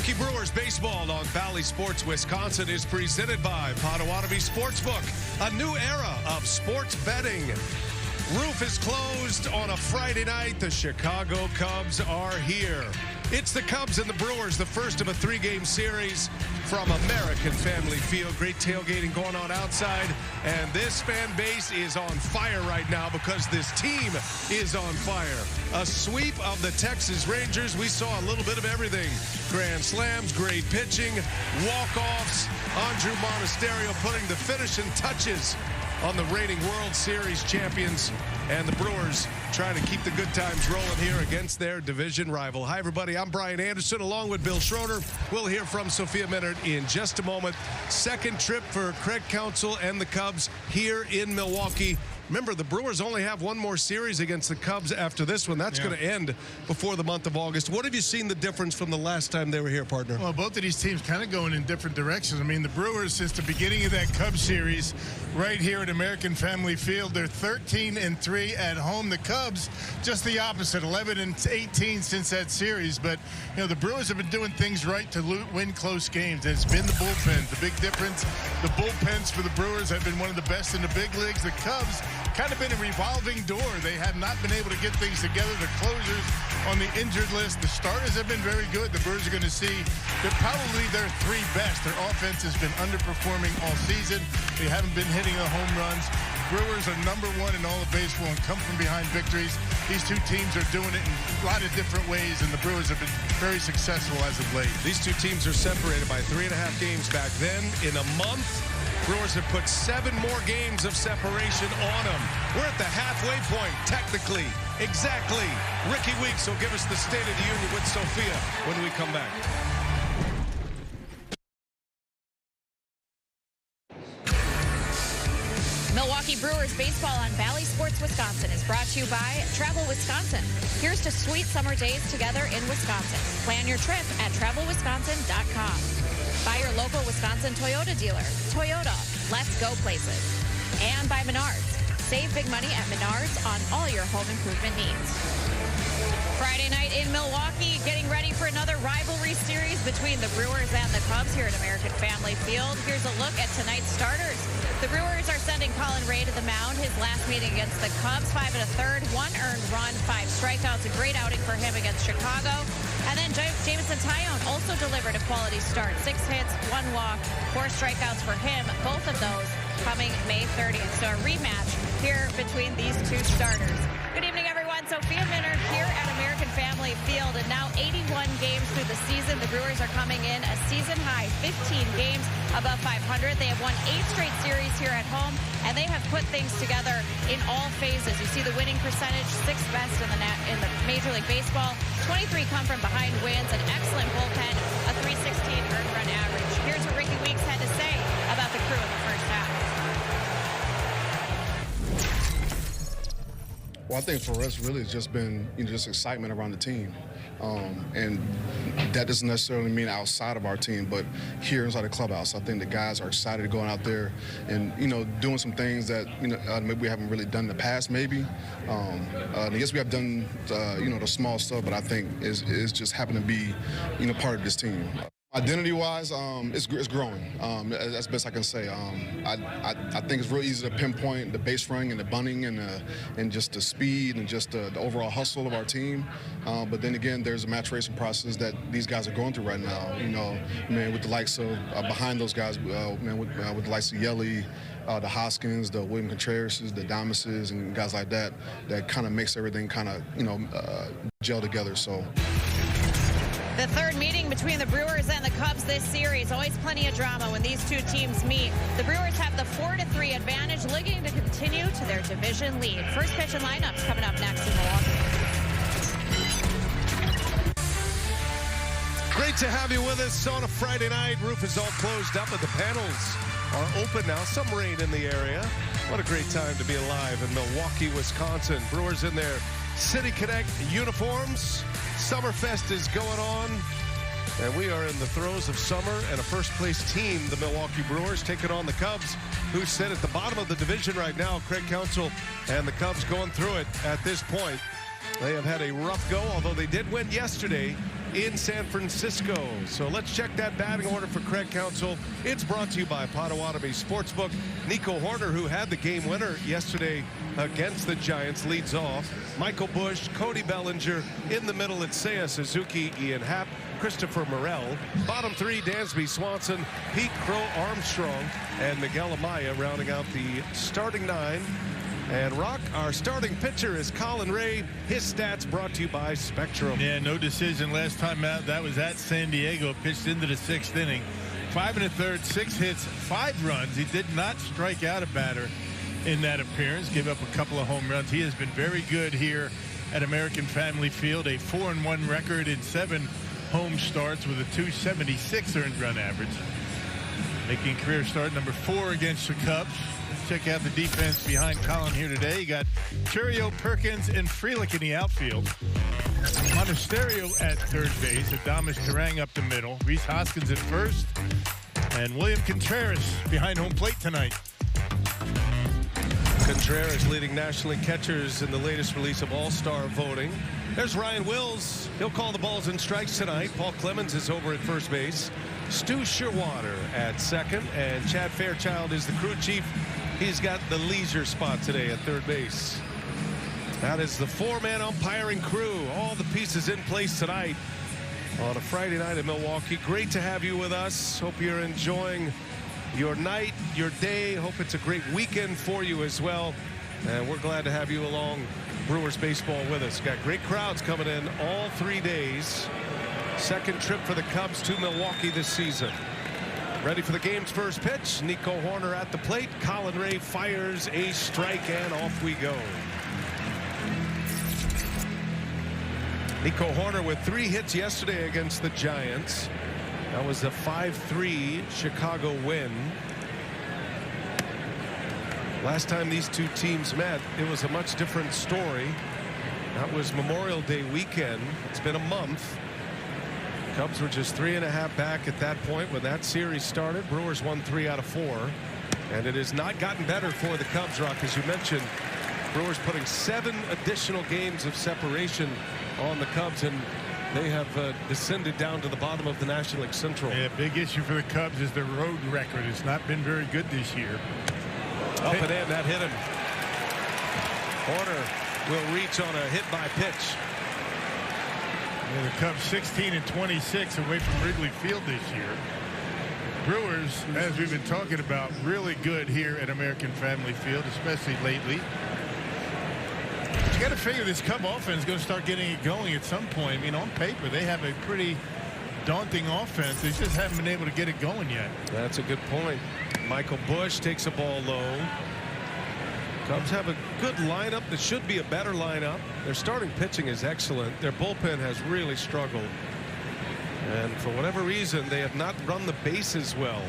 Milwaukee Brewers baseball on Valley Sports Wisconsin is presented by Potawatomi Sportsbook, a new era of sports betting. Roof is closed on a Friday night. The Chicago Cubs are here. It's the Cubs and the Brewers, the first of a three-game series from American Family Field. Great tailgating going on outside, and this fan base is on fire right now because this team is on fire. A sweep of the Texas Rangers. We saw a little bit of everything. Grand slams, great pitching, walk-offs. Andrew Monasterio putting the finishing touches on the reigning World Series champions, and the Brewers trying to keep the good times rolling here against their division rival. Hi, everybody. I'm Brian Anderson along with Bill Schroeder. We'll hear from Sophia Minard in just a moment. Second trip for Craig Counsell and the Cubs here in Milwaukee. Remember, the Brewers only have one more series against the Cubs after this one. That's going to end before the month of August. What have you seen the difference from the last time they were here, partner? Well, both of these teams kind of going in different directions. I mean, the Brewers, since the beginning of that Cubs series right here at American Family Field, they're 13-3 at home. The Cubs, just the opposite, 11-18 since that series. But, you know, the Brewers have been doing things right to win close games. And it's been the bullpen. The big difference, the bullpens for the Brewers have been one of the best in the big leagues. The Cubs kind of been a revolving door. They have not been able to get things together. The closers on the injured list. The starters have been very good. The Brewers are going to see they're probably their three best. Their offense has been underperforming all season. They haven't been hitting the home runs. Brewers are number one in all of baseball and come from behind victories. These two teams are doing it in a lot of different ways, and the Brewers have been very successful as of late. These two teams are separated by 3.5 games back then. In a month, Brewers have put 7 more games of separation on them. We're at the halfway point, technically. Exactly. Ricky Weeks will give us the State of the Union with Sophia when we come back. Milwaukee Brewers baseball on Valley Sports Wisconsin is brought to you by Travel Wisconsin. Here's to sweet summer days together in Wisconsin. Plan your trip at travelwisconsin.com. By your local Wisconsin Toyota dealer. Toyota, let's go places. And by Menards. Save big money at Menards on all your home improvement needs. Friday night in Milwaukee, getting ready for another rivalry series between the Brewers and the Cubs here at American Family Field. Here's a look at tonight's starters. The Brewers are sending Colin Ray to the mound. His last meeting against the Cubs, 5 1/3, 1 earned run, 5 strikeouts. A great outing for him against Chicago. And then Jameson Taillon also delivered a quality start. 6 hits, 1 walk, 4 strikeouts for him. Both of those coming May 30th. So a rematch here between these two starters. Good evening, everyone. Sophia Minard here at American Family Field. And now 81 games through the season. The Brewers are coming in a season-high 15 games above 500. They have won 8 straight series here at home, and they have put things together in all phases. You see the winning percentage, 6th best in the Major League Baseball. 23 come from behind wins, an excellent bullpen, a 316 earned run average. Here's what Ricky Weeks had to say about the crew in the first half. Well, I think for us, really, it's just been, just excitement around the team. And that doesn't necessarily mean outside of our team, but here inside the clubhouse. I think the guys are excited going out there and, doing some things that, maybe we haven't really done in the past, maybe. Yes, we have done, the small stuff, but I think it's just happened to be, part of this team. Identity-wise, it's growing. That's best I can say. I think it's real easy to pinpoint the base running and the bunting and just the speed and just the overall hustle of our team. But then again, there's a maturation process that these guys are going through right now. With the likes of behind those guys, with the likes of Yelly, the Hoskins, the William Contreras, the Damases, and guys like that kind of makes everything kind of gel together. So. The third meeting between the Brewers and the Cubs this series. Always plenty of drama when these two teams meet. The Brewers have the 4-3 advantage, looking to continue to their division lead. First pitch and lineups coming up next in Milwaukee. Great to have you with us on a Friday night. Roof is all closed up, but the panels are open now. Some rain in the area. What a great time to be alive in Milwaukee, Wisconsin. Brewers in their City Connect uniforms. Summerfest is going on, and we are in the throes of summer, and a first-place team, the Milwaukee Brewers, taking on the Cubs, who sit at the bottom of the division right now. Craig Counsell and the Cubs going through it at this point. They have had a rough go, although they did win yesterday in San Francisco. So let's check that batting order for Craig Counsell. It's brought to you by Potawatomi Sportsbook. Nico Horner, who had the game winner yesterday against the Giants, leads off. Michael Busch, Cody Bellinger. In the middle, it's Seiya Suzuki, Ian Happ, Christopher Morel. Bottom three, Dansby Swanson, Pete Crow Armstrong, and Miguel Amaya rounding out the starting nine. And Rock, our starting pitcher is Colin Ray. His stats brought to you by Spectrum. Yeah, no decision last time out. That was at San Diego. Pitched into the 6th inning. 5 1/3, 6 hits, 5 runs. He did not strike out a batter in that appearance. Gave up a couple of home runs. He has been very good here at American Family Field. A 4-1 record in 7 home starts with a .276 earned run average. Making career start number 4 against the Cubs. Check out the defense behind Colin here today. You got Churio, Perkins, and Frelick in the outfield. Monasterio at third base. Adames Terang up the middle. Rhys Hoskins at first. And William Contreras behind home plate tonight. Contreras leading National League catchers in the latest release of All-Star voting. There's Ryan Wills. He'll call the balls and strikes tonight. Paul Clemens is over at first base. Stu Shearwater at second. And Chad Fairchild is the crew chief. He's got the leisure spot today at third base. That is the 4-man umpiring crew. All the pieces in place tonight on a Friday night in Milwaukee. Great to have you with us. Hope you're enjoying your night, your day. Hope it's a great weekend for you as well. And we're glad to have you along Brewers baseball with us. Got great crowds coming in all 3 days. Second trip for the Cubs to Milwaukee this season. Ready for the game's first pitch. Nico Horner at the plate. Colin Ray fires a strike, and off we go. Nico Horner with 3 hits yesterday against the Giants. That was a 5-3 Chicago win. Last time these two teams met, it was a much different story. That was Memorial Day weekend. It's been a month. Cubs were just 3.5 back at that point when that series started. Brewers won 3 out of 4. And it has not gotten better for the Cubs, Rock, as you mentioned. Brewers putting 7 additional games of separation on the Cubs, and they have descended down to the bottom of the National League Central. Yeah, big issue for the Cubs is their road record. It's not been very good this year. Up and in, that hit him. Horner will reach on a hit by pitch. Yeah, the Cubs 16-26 away from Wrigley Field this year. Brewers, as we've been talking about, really good here at American Family Field, especially lately. But you got to figure this Cub offense is going to start getting it going at some point. I mean, on paper, they have a pretty daunting offense. They just haven't been able to get it going yet. That's a good point. Michael Busch takes a ball low. Cubs have a good lineup that should be a better lineup. Their starting pitching is excellent. Their bullpen has really struggled. And for whatever reason, they have not run the bases well.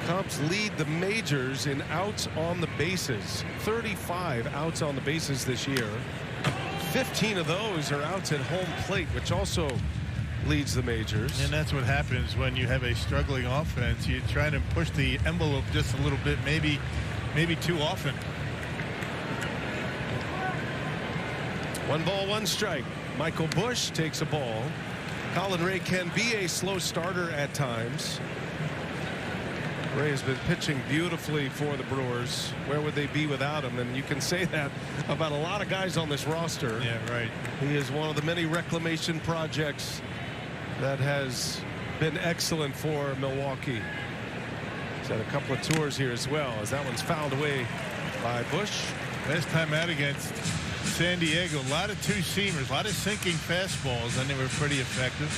Cubs lead the majors in outs on the bases. 35 outs on the bases this year. 15 of those are outs at home plate, which also leads the majors. And that's what happens when you have a struggling offense. You try to push the envelope just a little bit, maybe too often. 1 ball, 1 strike. Michael Busch takes a ball. Colin Ray can be a slow starter at times. Ray has been pitching beautifully for the Brewers. Where would they be without him? And you can say that about a lot of guys on this roster. Yeah, right. He is one of the many reclamation projects that has been excellent for Milwaukee. He's had a couple of tours here as well, as that one's fouled away by Busch. Last time out against San Diego, a lot of two-seamers, a lot of sinking fastballs, and they were pretty effective.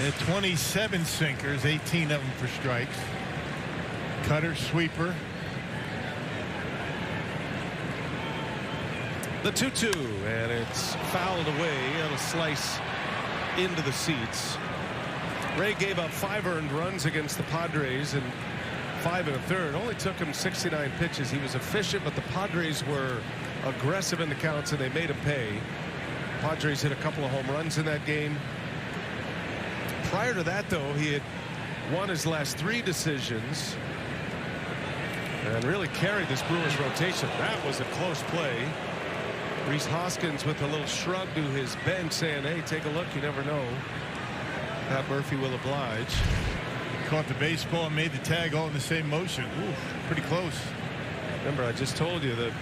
And 27 sinkers, 18 of them for strikes. Cutter, sweeper. The 2-2, and it's fouled away. It'll slice into the seats. Ray gave up 5 earned runs against the Padres in 5 1/3. Only took him 69 pitches. He was efficient, but the Padres were aggressive in the counts, and they made him pay. Padres hit a couple of home runs in that game. Prior to that, though, he had won his last 3 decisions and really carried this Brewers rotation. That was a close play. Rhys Hoskins with a little shrug to his bench saying, hey, take a look, you never know. Pat Murphy will oblige. Caught the baseball and made the tag all in the same motion. Ooh, pretty close. Remember, I just told you that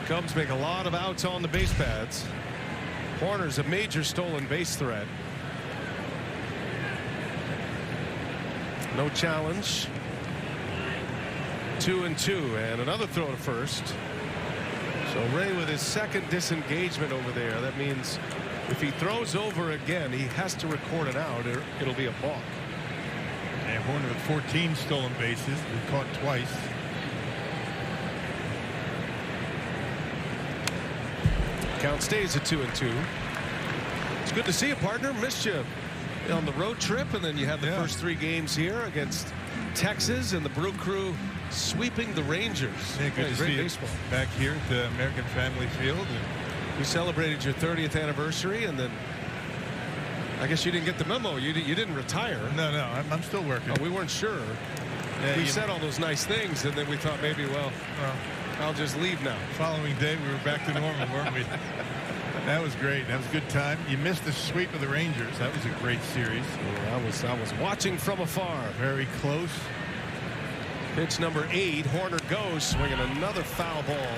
Cubs make a lot of outs on the base paths. Horner's a major stolen base threat. No challenge. 2-2 and another throw to first. So Ray with his second disengagement over there. That means if he throws over again, he has to record it out. It'll be a balk. And Horner with 14 stolen bases. He caught twice. Count stays at 2-2. It's good to see you, partner. Missed you on the road trip, and then you have the first 3 games here against Texas and the Brew Crew sweeping the Rangers. Yeah, good to see baseball. You back here at the American Family Field. You celebrated your 30th anniversary, and then I guess you didn't get the memo. You didn't retire. No, I'm still working. Oh, we weren't sure. Yeah, we said all those nice things, and then we thought maybe, well, I'll just leave now. Following day, we were back to normal, weren't we? That was great. That was a good time. You missed the sweep of the Rangers. That was a great series. Well, I was watching from afar. Very close. Pitch number 8. Horner goes, swinging another foul ball.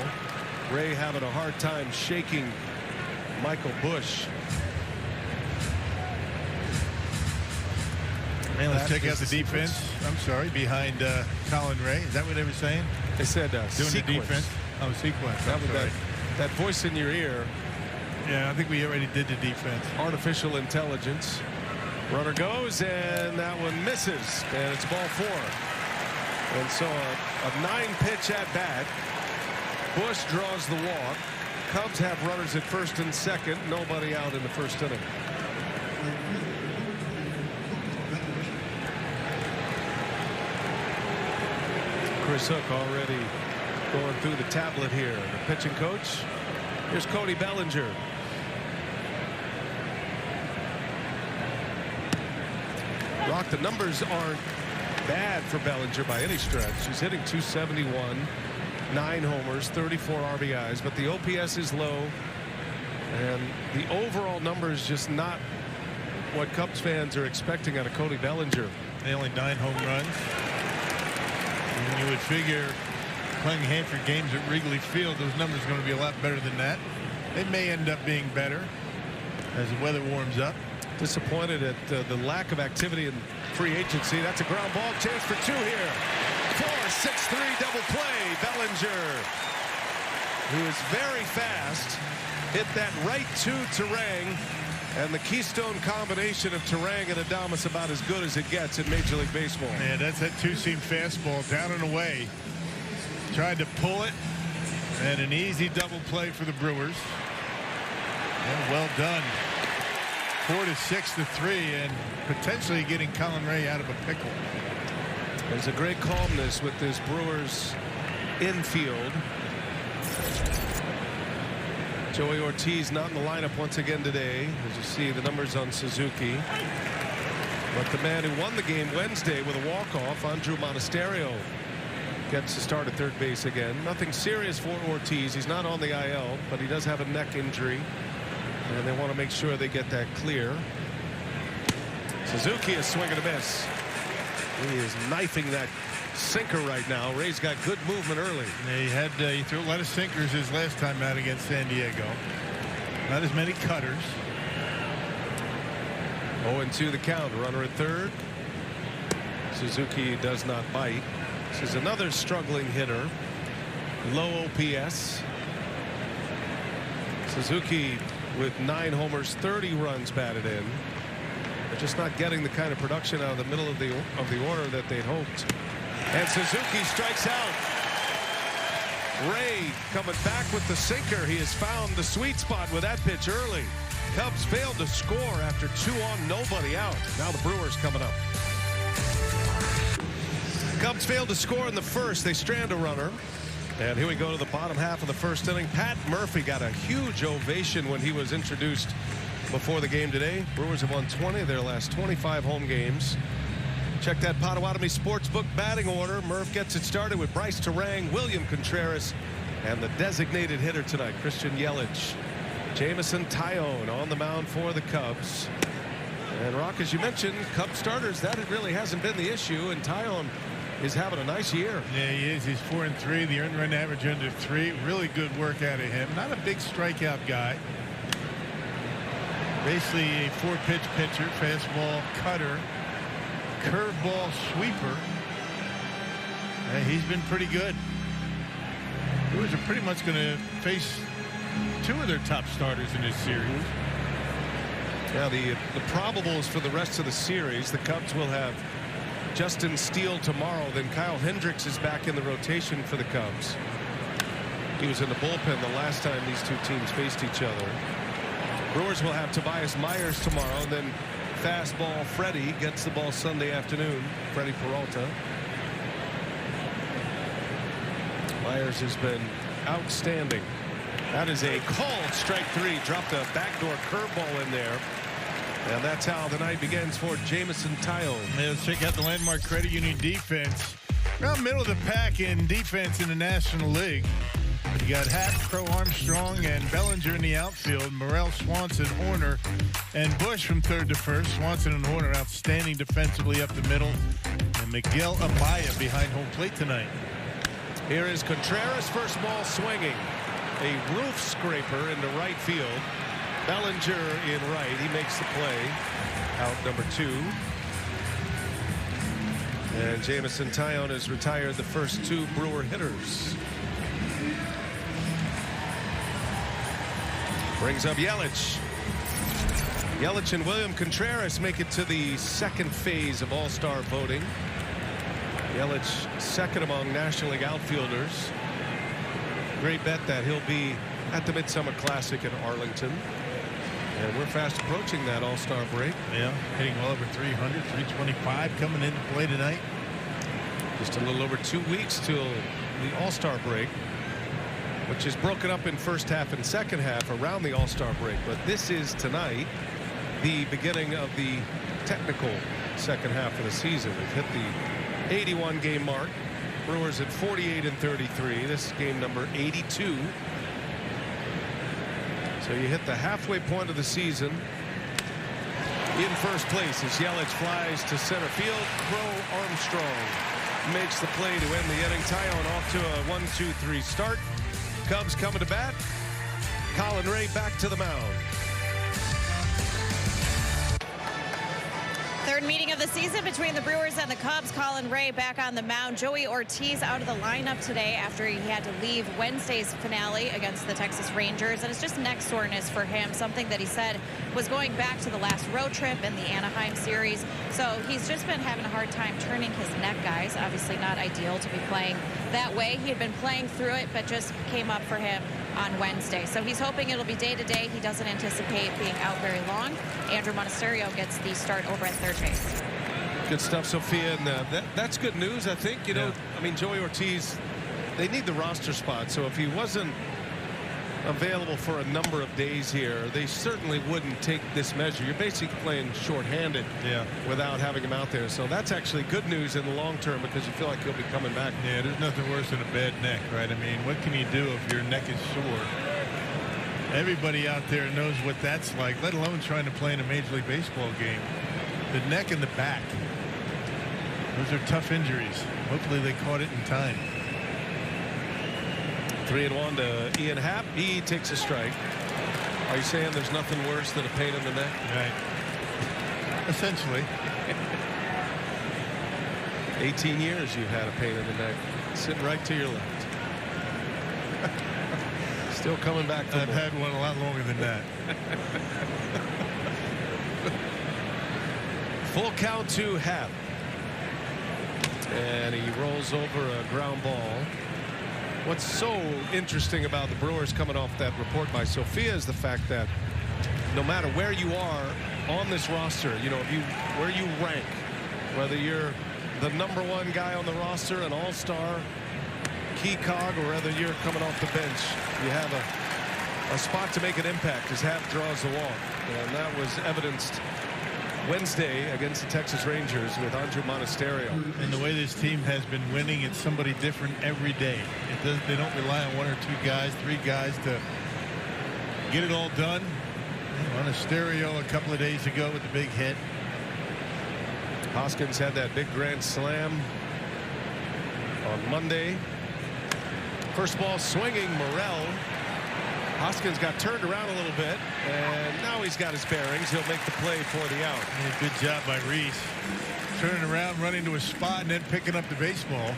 Ray having a hard time shaking Michael Bush. Man, let's check out the defense. I'm sorry, behind Colin Ray. Is that what they were saying? They said doing sequence. the defense. Oh, sequence. That voice in your ear. Yeah, I think we already did the defense. Artificial intelligence. Runner goes, and that one misses, and it's ball 4. And so a 9-pitch at bat. Bush draws the walk. Cubs have runners at first and second. Nobody out in the first inning. Chris Hook already going through the tablet here. The pitching coach. Here's Cody Bellinger. Rock, the numbers aren't bad for Bellinger by any stretch. He's hitting .271, 9 homers, 34 RBIs, but the OPS is low, and the overall number is just not what Cubs fans are expecting out of Cody Bellinger. Only 9 home runs. And you would figure playing Hanford games at Wrigley Field, those numbers are going to be a lot better than that. They may end up being better as the weather warms up. Disappointed at the lack of activity in free agency. That's a ground ball, chance for 2 here. 4-6-3 double play. Bellinger, who is very fast, hit that right to Terang, and the keystone combination of Terang and Adames about as good as it gets in Major League Baseball. Yeah, that's that 2-seam fastball down and away. Tried to pull it, and an easy double play for the Brewers. And well done. 4-6-3, and potentially getting Colin Ray out of a pickle. There's a great calmness with this Brewers infield. Joey Ortiz not in the lineup once again today, as you see the numbers on Suzuki. But the man who won the game Wednesday with a walk-off, Andrew Monasterio, gets to start at third base again. Nothing serious for Ortiz. He's not on the IL, but he does have a neck injury, and they want to make sure they get that clear. Suzuki is swinging a miss. He is knifing that sinker right now. Ray's got good movement early. He threw a lot of sinkers his last time out against San Diego. Not as many cutters. 0-2 the count. Runner at third. Suzuki does not bite. This is another struggling hitter. Low OPS. Suzuki with 9 homers, 30 runs batted in. They're just not getting the kind of production out of the middle of the order that they'd hoped. And Suzuki strikes out. Ray coming back with the sinker. He has found the sweet spot with that pitch early. Cubs failed to score after 2 on, nobody out. Now the Brewers coming up. Cubs failed to score in the first. They strand a runner. And here we go to the bottom half of the first inning. Pat Murphy got a huge ovation when he was introduced before the game today. Brewers have won 20 of their last 25 home games. Check that Potawatomi Sportsbook batting order. Murph gets it started with Bryce Terang, William Contreras, and the designated hitter tonight, Christian Yelich. Jameson Taillon on the mound for the Cubs. And Rock, as you mentioned, Cubs starters, that really hasn't been the issue, and Taillon is having a nice year. Yeah, he is. He's 4-3. The earned run average under 3. Really good work out of him. Not a big strikeout guy. Basically a 4-pitch pitcher, fastball, cutter, curveball, sweeper. He's been pretty good. The Brewers are pretty much going to face 2 of their top starters in this series. Now the probables for the rest of the series, the Cubs will have Justin Steele tomorrow. Then Kyle Hendricks is back in the rotation for the Cubs. He was in the bullpen the last time these 2 teams faced each other. Brewers will have Tobias Myers tomorrow. And then fastball Freddie gets the ball Sunday afternoon. Freddie Peralta. Myers has been outstanding. That is a called strike 3. Dropped a backdoor curveball in there. And that's how the night begins for Jameson Taillon. Let's check out the Landmark Credit Union defense. Around middle of the pack in defense in the National League. You got Happ, Crow Armstrong, and Bellinger in the outfield. Morrell, Swanson, Horner, and Bush from third to first. Swanson and Horner outstanding defensively up the middle. And Miguel Amaya behind home plate tonight. Here is Contreras, first ball swinging. A roof scraper into right field. Bellinger in right. He makes the play. Out number 2. And Jameson Taillon has retired the first 2 Brewer hitters. Brings up Yelich. Yelich and William Contreras make it to the second phase of All-Star voting. Yelich second among National League outfielders. Great bet that he'll be at the Midsummer Classic in Arlington. And we're fast approaching that All-Star break. Yeah, hitting well over 300, 325 coming into play tonight. Just a little over 2 weeks till the All-Star break, which is broken up in first half and second half around the All-Star break. But this is tonight the beginning of the technical second half of the season. We've hit the 81 game mark. Brewers at 48-33. This is game number 82. So you hit the halfway point of the season. In first place as Yelich flies to center field. Crow Armstrong makes the play to end the inning. Taillon off to a 1-2-3 start. Cubs coming to bat. Colin Ray back to the mound. Third meeting of the season between the Brewers and the Cubs. Colin Ray back on the mound. Joey Ortiz out of the lineup today after he had to leave Wednesday's finale against the Texas Rangers. And it's just neck soreness for him, something that he said was going back to the last road trip in the Anaheim series. So he's just been having a hard time turning his neck, guys. Obviously not ideal to be playing that way. He had been playing through it, but just came up for him on Wednesday. So he's hoping it'll be day-to-day. He doesn't anticipate being out very long. Andrew Monasterio gets the start over at third base. Good stuff, Sophia. And that's good news, I think. You know, I mean, Joey Ortiz, they need the roster spot. So if he wasn't available for a number of days here, they certainly wouldn't take this measure. You're basically playing shorthanded without having him out there. So that's actually good news in the long term because you feel like he'll be coming back. Yeah, there's nothing worse than a bad neck, right? I mean, what can you do if your neck is sore? Everybody out there knows what that's like, let alone trying to play in a Major League Baseball game. The neck and the back. Those are tough injuries. Hopefully they caught it in time. 3-1 to Ian Happ. He takes a strike. Are you saying there's nothing worse than a pain in the neck? Right. Essentially. 18 years you've had a pain in the neck. Sitting right to your left. Still coming back. I've had one a lot longer than that. Full count to Happ. And he rolls over a ground ball. What's so interesting about the Brewers coming off that report by Sophia is the fact that no matter where you are on this roster, you know, where you rank, whether you're the #1 guy on the roster, an all-star, key cog, or whether you're coming off the bench, you have a spot to make an impact as Happ draws the walk. And that was evidenced Wednesday against the Texas Rangers with Andrew Monasterio. And the way this team has been winning, it's somebody different every day. They don't rely on 1 or 2 guys, 3 guys to get it all done on a stereo a couple of days ago with the big hit. Hoskins had that big grand slam on Monday. First ball swinging, Morel. Hoskins got turned around a little bit, and now he's got his bearings. He'll make the play for the out. Yeah, good job by Reese. Turning around, running to a spot, and then picking up the baseball.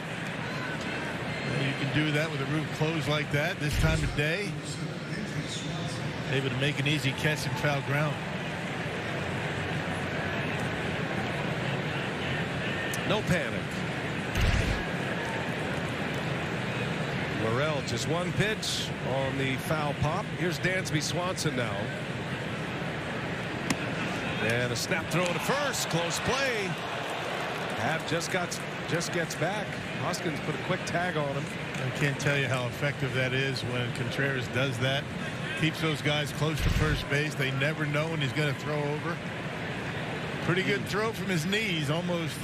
And you can do that with a roof closed like that this time of day. Able to make an easy catch and foul ground. No panic. Morel just one pitch on the foul pop. Here's Dansby Swanson now. And a snap throw to first. Close play. Happ just gets back. Hoskins put a quick tag on him. I can't tell you how effective that is when Contreras does that. Keeps those guys close to first base. They never know when he's going to throw over. Pretty good throw from his knees. Almost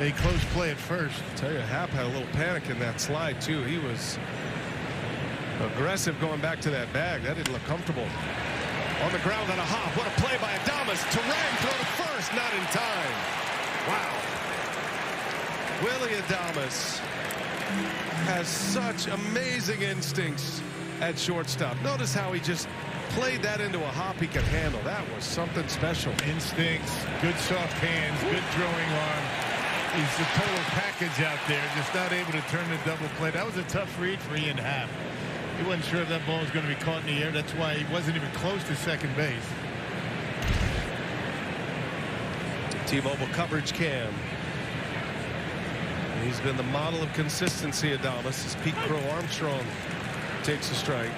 a close play at first. I tell you, Happ had a little panic in that slide too. He was aggressive going back to that bag. That didn't look comfortable. On the ground on a hop. What a play by Adames. Turang throw to first. Not in time. Wow. Willy Adames has such amazing instincts at shortstop. Notice how he just played that into a hop he could handle. That was something special. Instincts, good soft hands, good throwing arm. He's the total package out there, just not able to turn the double play. That was a tough read for Ian Happ. He wasn't sure if that ball was going to be caught in the air. That's why he wasn't even close to second base. T-Mobile coverage cam. He's been the model of consistency, Adames, as Pete Crow Armstrong takes a strike.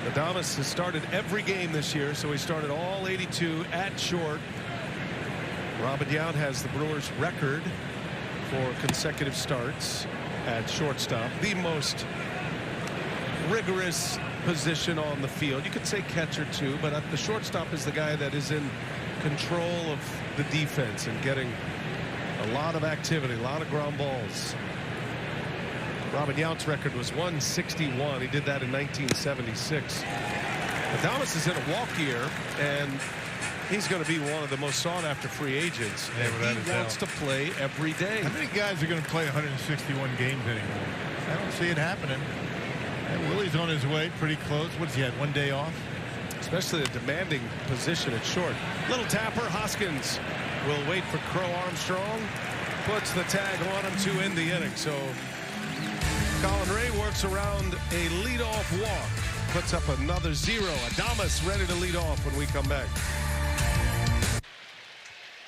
Adames has started every game this year, so he started all 82 at short. Robin Yount has the Brewers record for consecutive starts at shortstop. The most rigorous position on the field. You could say catcher too, but the shortstop is the guy that is in control of the defense and getting a lot of activity, a lot of ground balls. Robin Yount's record was 161. He did that in 1976. Adames is in a walk year, and he's going to be one of the most sought-after free agents. Yeah, and he wants to play every day. How many guys are going to play 161 games anymore? I don't see it happening. And Willie's on his way pretty close. What's he had, 1 day off? Especially a demanding position at short. Little tapper. Hoskins will wait for Crow Armstrong. Puts the tag on him to end the inning. So Colin Ray works around a leadoff walk. Puts up another 0. Adames ready to lead off when we come back.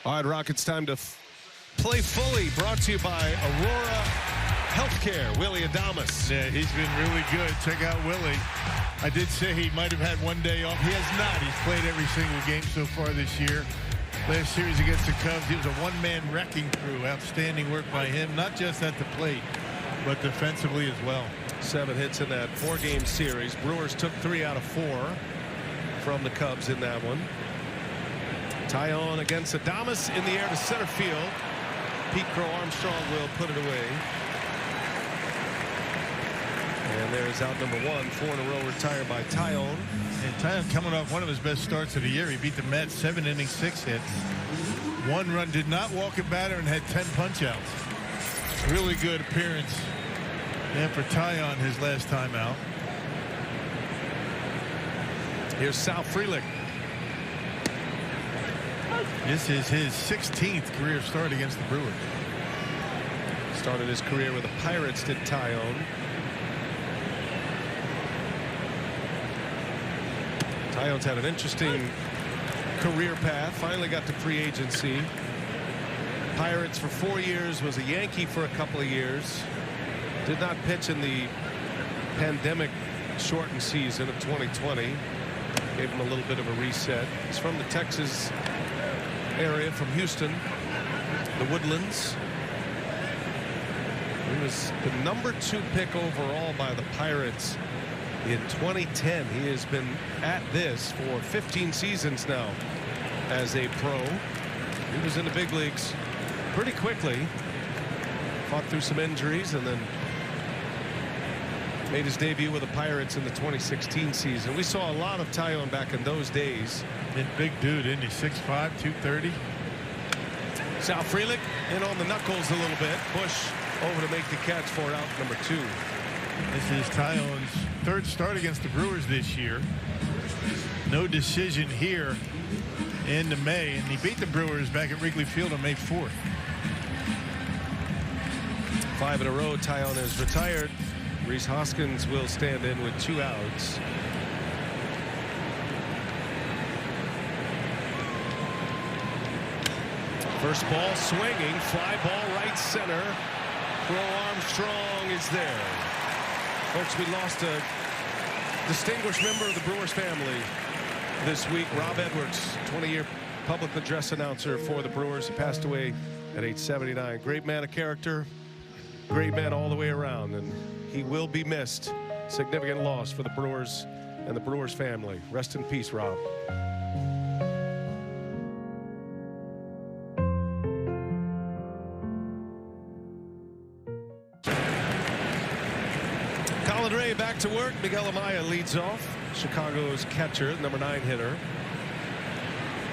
All right, Rockets, time to play fully. Brought to you by Aurora Healthcare. Willy Adames. Yeah, he's been really good. Check out Willie. I did say he might have had 1 day off. He has not. He's played every single game so far this year. Last series against the Cubs, he was a one-man wrecking crew. Outstanding work by him, not just at the plate, but defensively as well. 7 hits in that 4-game series. Brewers took 3 out of 4 from the Cubs in that one. Taillon against Adames in the air to center field. Pete Crow Armstrong will put it away. And there's out number 1. 4 in a row retired by Taillon. And Taillon coming off one of his best starts of the year. He beat the Mets 7 innings, 6 hits. 1 run, did not walk a batter, and had 10 punch-outs. Really good appearance. And for Taillon, his last time out. Here's Sal Frelick. This is his 16th career start against the Brewers. Started his career with the Pirates, did Taillon. Taillon's had an interesting career path. Finally got to free agency. Pirates for 4 years, was a Yankee for a couple of years. Did not pitch in the pandemic shortened season of 2020. Gave him a little bit of a reset. He's from the Texas area, from Houston, the Woodlands. He was the number 2 pick overall by the Pirates in 2010. He has been at this for 15 seasons now as a pro. He was in the big leagues pretty quickly. Fought through some injuries and then Made his debut with the Pirates in the 2016 season. We saw a lot of Taillon back in those days. And big dude, isn't he? 6'5", 230. Sal Frelick in on the knuckles a little bit. Bush over to make the catch for out number 2. This is Taillon's third start against the Brewers this year. No decision here into May, and he beat the Brewers back at Wrigley Field on May 4th. 5 in a row. Taillon is retired. Rhys Hoskins will stand in with 2 outs. First ball swinging, fly ball right center. Crow Armstrong is there. Folks, we lost a distinguished member of the Brewers family this week. Rob Edwards, 20-year public address announcer for the Brewers. He passed away at age 79. Great man of character, great man all the way around, and he will be missed. Significant loss for the Brewers and the Brewers family. Rest in peace, Rob. Colin Ray back to work. Miguel Amaya leads off. Chicago's catcher, number 9 hitter.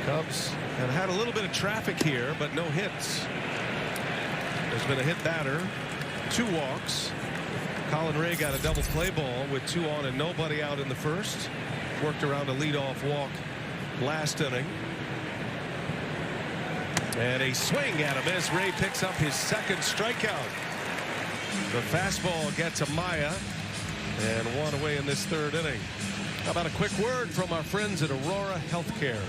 Cubs have had a little bit of traffic here, but no hits. There's been a hit batter, 2 walks. Colin Ray got a double play ball with 2 on and nobody out in the first. Worked around a leadoff walk last inning. And a swing at him as Ray picks up his 2nd strikeout. The fastball gets Amaya and 1 away in this 3rd inning. How about a quick word from our friends at Aurora Healthcare?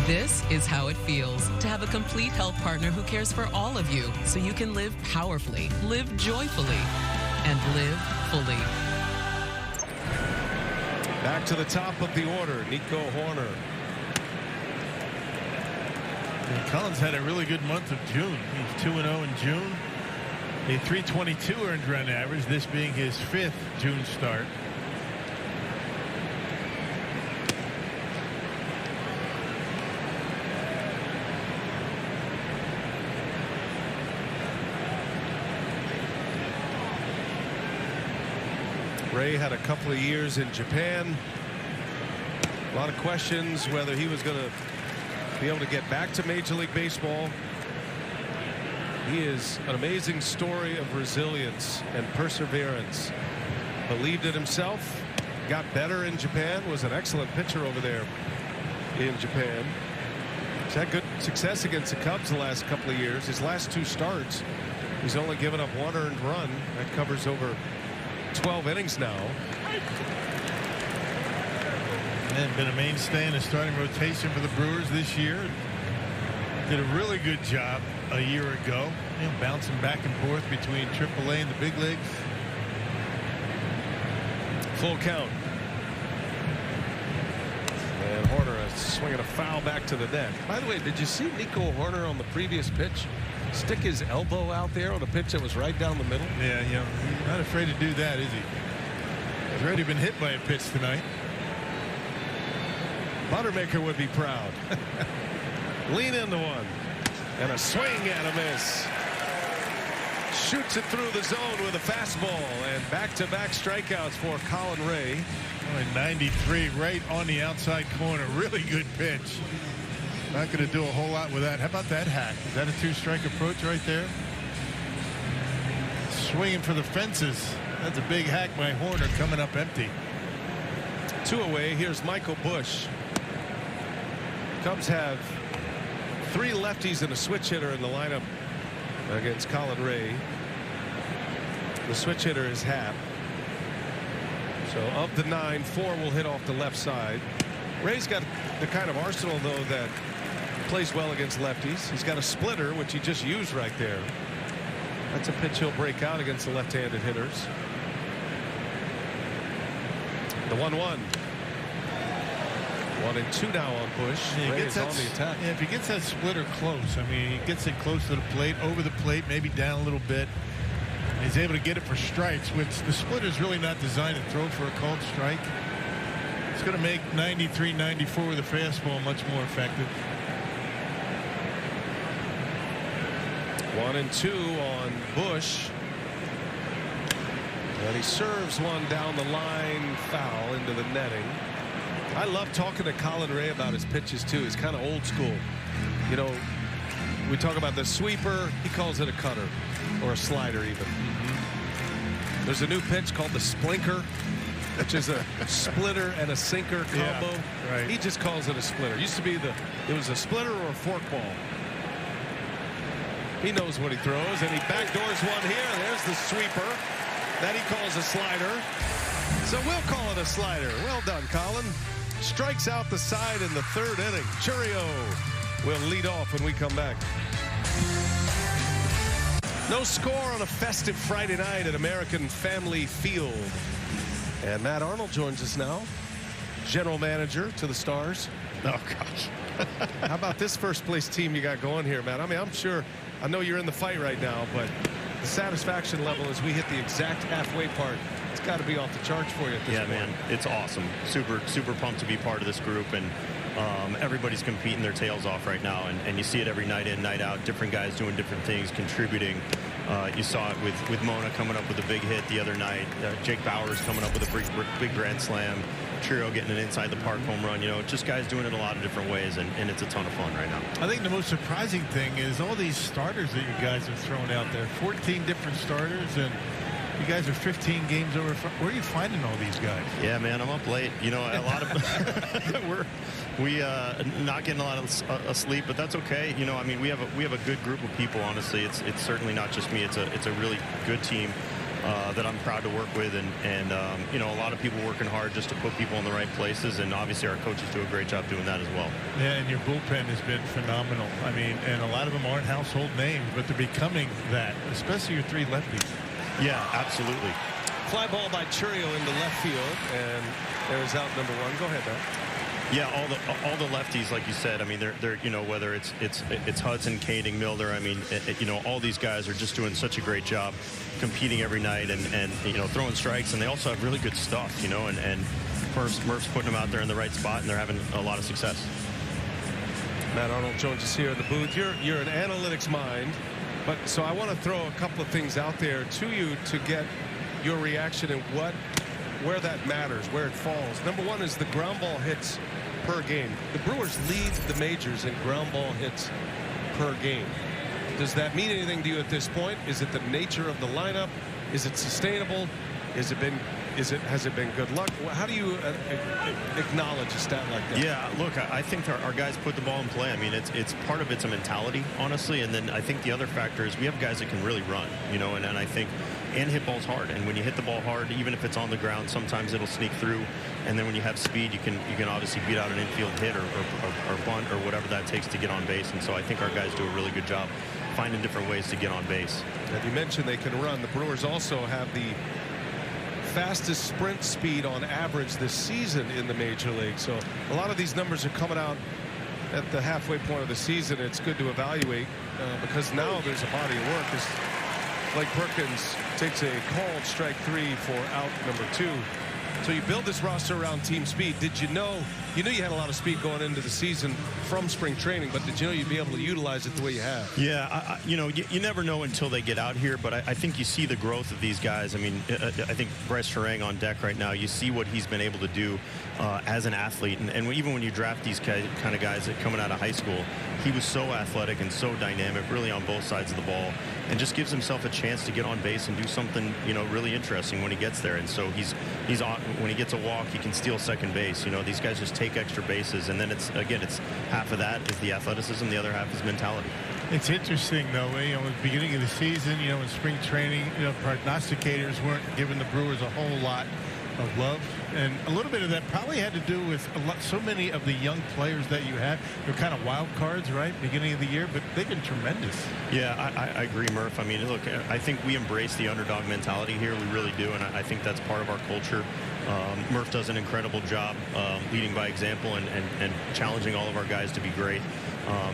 This is how it feels to have a complete health partner who cares for all of you so you can live powerfully, live joyfully, and live fully. Back to the top of the order, Nico Horner. And Collins had a really good month of June. He's 2-0 in June. A 322 earned run average, this being his 5th June start. Ray had a couple of years in Japan. A lot of questions whether he was going to be able to get back to Major League Baseball. He is an amazing story of resilience and perseverance. Believed in himself, got better in Japan, was an excellent pitcher over there in Japan. He's had good success against the Cubs the last couple of years. His last 2 starts, he's only given up 1 earned run. That covers over 12 innings now. And been a mainstay in the starting rotation for the Brewers this year. Did a really good job a year ago, bouncing back and forth between AAA and the big leagues. Full count. And Horner is swinging a foul back to the net. By the way, did you see Nico Horner on the previous pitch stick his elbow out there on a pitch that was right down the middle? Yeah, he's not afraid to do that, is he? He's already been hit by a pitch tonight. Buttermaker would be proud. Lean into one. And a swing and a miss. Shoots it through the zone with a fastball. And back-to-back strikeouts for Colin Ray. 93 right on the outside corner. Really good pitch. Not going to do a whole lot with that. How about that hack? Is that a 2-strike approach right there? Swinging for the fences. That's a big hack by Horner coming up empty. 2 away. Here's Michael Bush. Cubs have 3 lefties and a switch hitter in the lineup against Colin Ray. The switch hitter is Happ. So of the 9, 4 will hit off the left side. Ray's got the kind of arsenal, though, that plays well against lefties. He's got a splitter, which he just used right there. That's a pitch he'll break out against the left-handed hitters. The 1-1. 1-2 now on Bush. Yeah, Ray is on the attack. Yeah, if he gets that splitter close, I mean, he gets it close to the plate, over the plate, maybe down a little bit. He's able to get it for strikes, which the splitter is really not designed to throw for a called strike. It's going to make 93, 94 with a fastball much more effective. 1-2 on Bush. And he serves one down the line, foul into the netting. I love talking to Colin Ray about his pitches too. He's kind of old school. You know, we talk about the sweeper. He calls it a cutter or a slider even. There's a new pitch called the splinker, which is a splitter and a sinker combo. Yeah, right. He just calls it a splitter. Used to be it was a splitter or a forkball. He knows what he throws, and he backdoors one here. There's the sweeper. That he calls a slider. So we'll call it a slider. Well done, Colin. Strikes out the side in the third inning. Churio will lead off when we come back. No score on a festive Friday night at American Family Field. And Matt Arnold joins us now, general manager to the Stars. Oh, gosh. How about this first place team you got going here, Matt? I mean, I'm sure, I know you're in the fight right now, but the satisfaction level as we hit the exact halfway part, it's got to be off the charts for you at this point. Man, it's awesome. Super pumped to be part of this group, and everybody's competing their tails off right now, and you see it every night in, night out. Different guys doing different things, contributing. You saw it with Mona coming up with a big hit the other night. Jake Bauers coming up with a big grand slam. Trio getting an inside the park home run. You know, just guys doing it a lot of different ways, and it's a ton of fun right now. I think the most surprising thing is all these starters that you guys have thrown out there. 14 different starters, and you guys are 15 games over. Where are you finding all these guys? Yeah, man, I'm up late. You know, a lot of we not getting a lot of sleep, but that's okay. You know, I mean, we have a good group of people. Honestly, it's certainly not just me. It's a really good team that I'm proud to work with, and you know, a lot of people working hard just to put people in the right places, and obviously our coaches do a great job doing that as well. Yeah, and your bullpen has been phenomenal. I mean, and a lot of them aren't household names, but they're becoming that, especially your three lefties. Yeah, absolutely. Fly ball by Churio into left field, and there's out number one. Go ahead, Matt. Yeah, all the lefties, like you said. I mean, they're you know, whether it's Hudson, Kading, Milder. I mean, you know, all these guys are just doing such a great job, competing every night, and you know, throwing strikes, and they also have really good stuff. You know, and Murph's putting them out there in the right spot, and they're having a lot of success. Matt Arnold joins us here in the booth. You're an analytics mind, but so I want to throw a couple of things out there to you to get your reaction and where that matters, where it falls. Number one is the ground ball hits per game. The Brewers lead the majors in ground ball hits per game. Does that mean anything to you at this point? Is it the nature of the lineup? Is it sustainable? Has it been good luck? How do you acknowledge a stat like that? Yeah, look, I think our guys put the ball in play. I mean, it's part of it's a mentality, honestly, and then I think the other factor is we have guys that can really run, you know, and I think and hit balls hard. And when you hit the ball hard, even if it's on the ground, sometimes it'll sneak through. And then when you have speed, you can obviously beat out an infield hit or bunt or whatever that takes to get on base. And so I think our guys do a really good job finding different ways to get on base. And you mentioned they can run. The Brewers also have the fastest sprint speed on average this season in the major league. So a lot of these numbers are coming out at the halfway point of the season. It's good to evaluate because now there's a body of work. As Blake Perkins takes a called strike 3 for out number 2. So you build this roster around team speed. Did you know you had a lot of speed going into the season from spring training, but did you know you'd be able to utilize it the way you have? Yeah, you know, you never know until they get out here, but I think you see the growth of these guys. I mean, I think Bryce Harang on deck right now, you see what he's been able to do as an athlete. And even when you draft these kind of guys that coming out of high school, he was so athletic and so dynamic, really on both sides of the ball, and just gives himself a chance to get on base and do something, you know, really interesting when he gets there. And so he's on, when he gets a walk, he can steal second base. You know, these guys just take extra bases, and then it's half of that is the athleticism, the other half is mentality. It's interesting, though, you know, at the beginning of the season, you know, in spring training, you know, prognosticators weren't giving the Brewers a whole lot of love, and a little bit of that probably had to do with so many of the young players that you have. They're kind of wild cards, right, beginning of the year, but they've been tremendous. Yeah, I agree, Murph. I mean, look, I think we embrace the underdog mentality here. We really do, and I think that's part of our culture. Murph does an incredible job leading by example and challenging all of our guys to be great.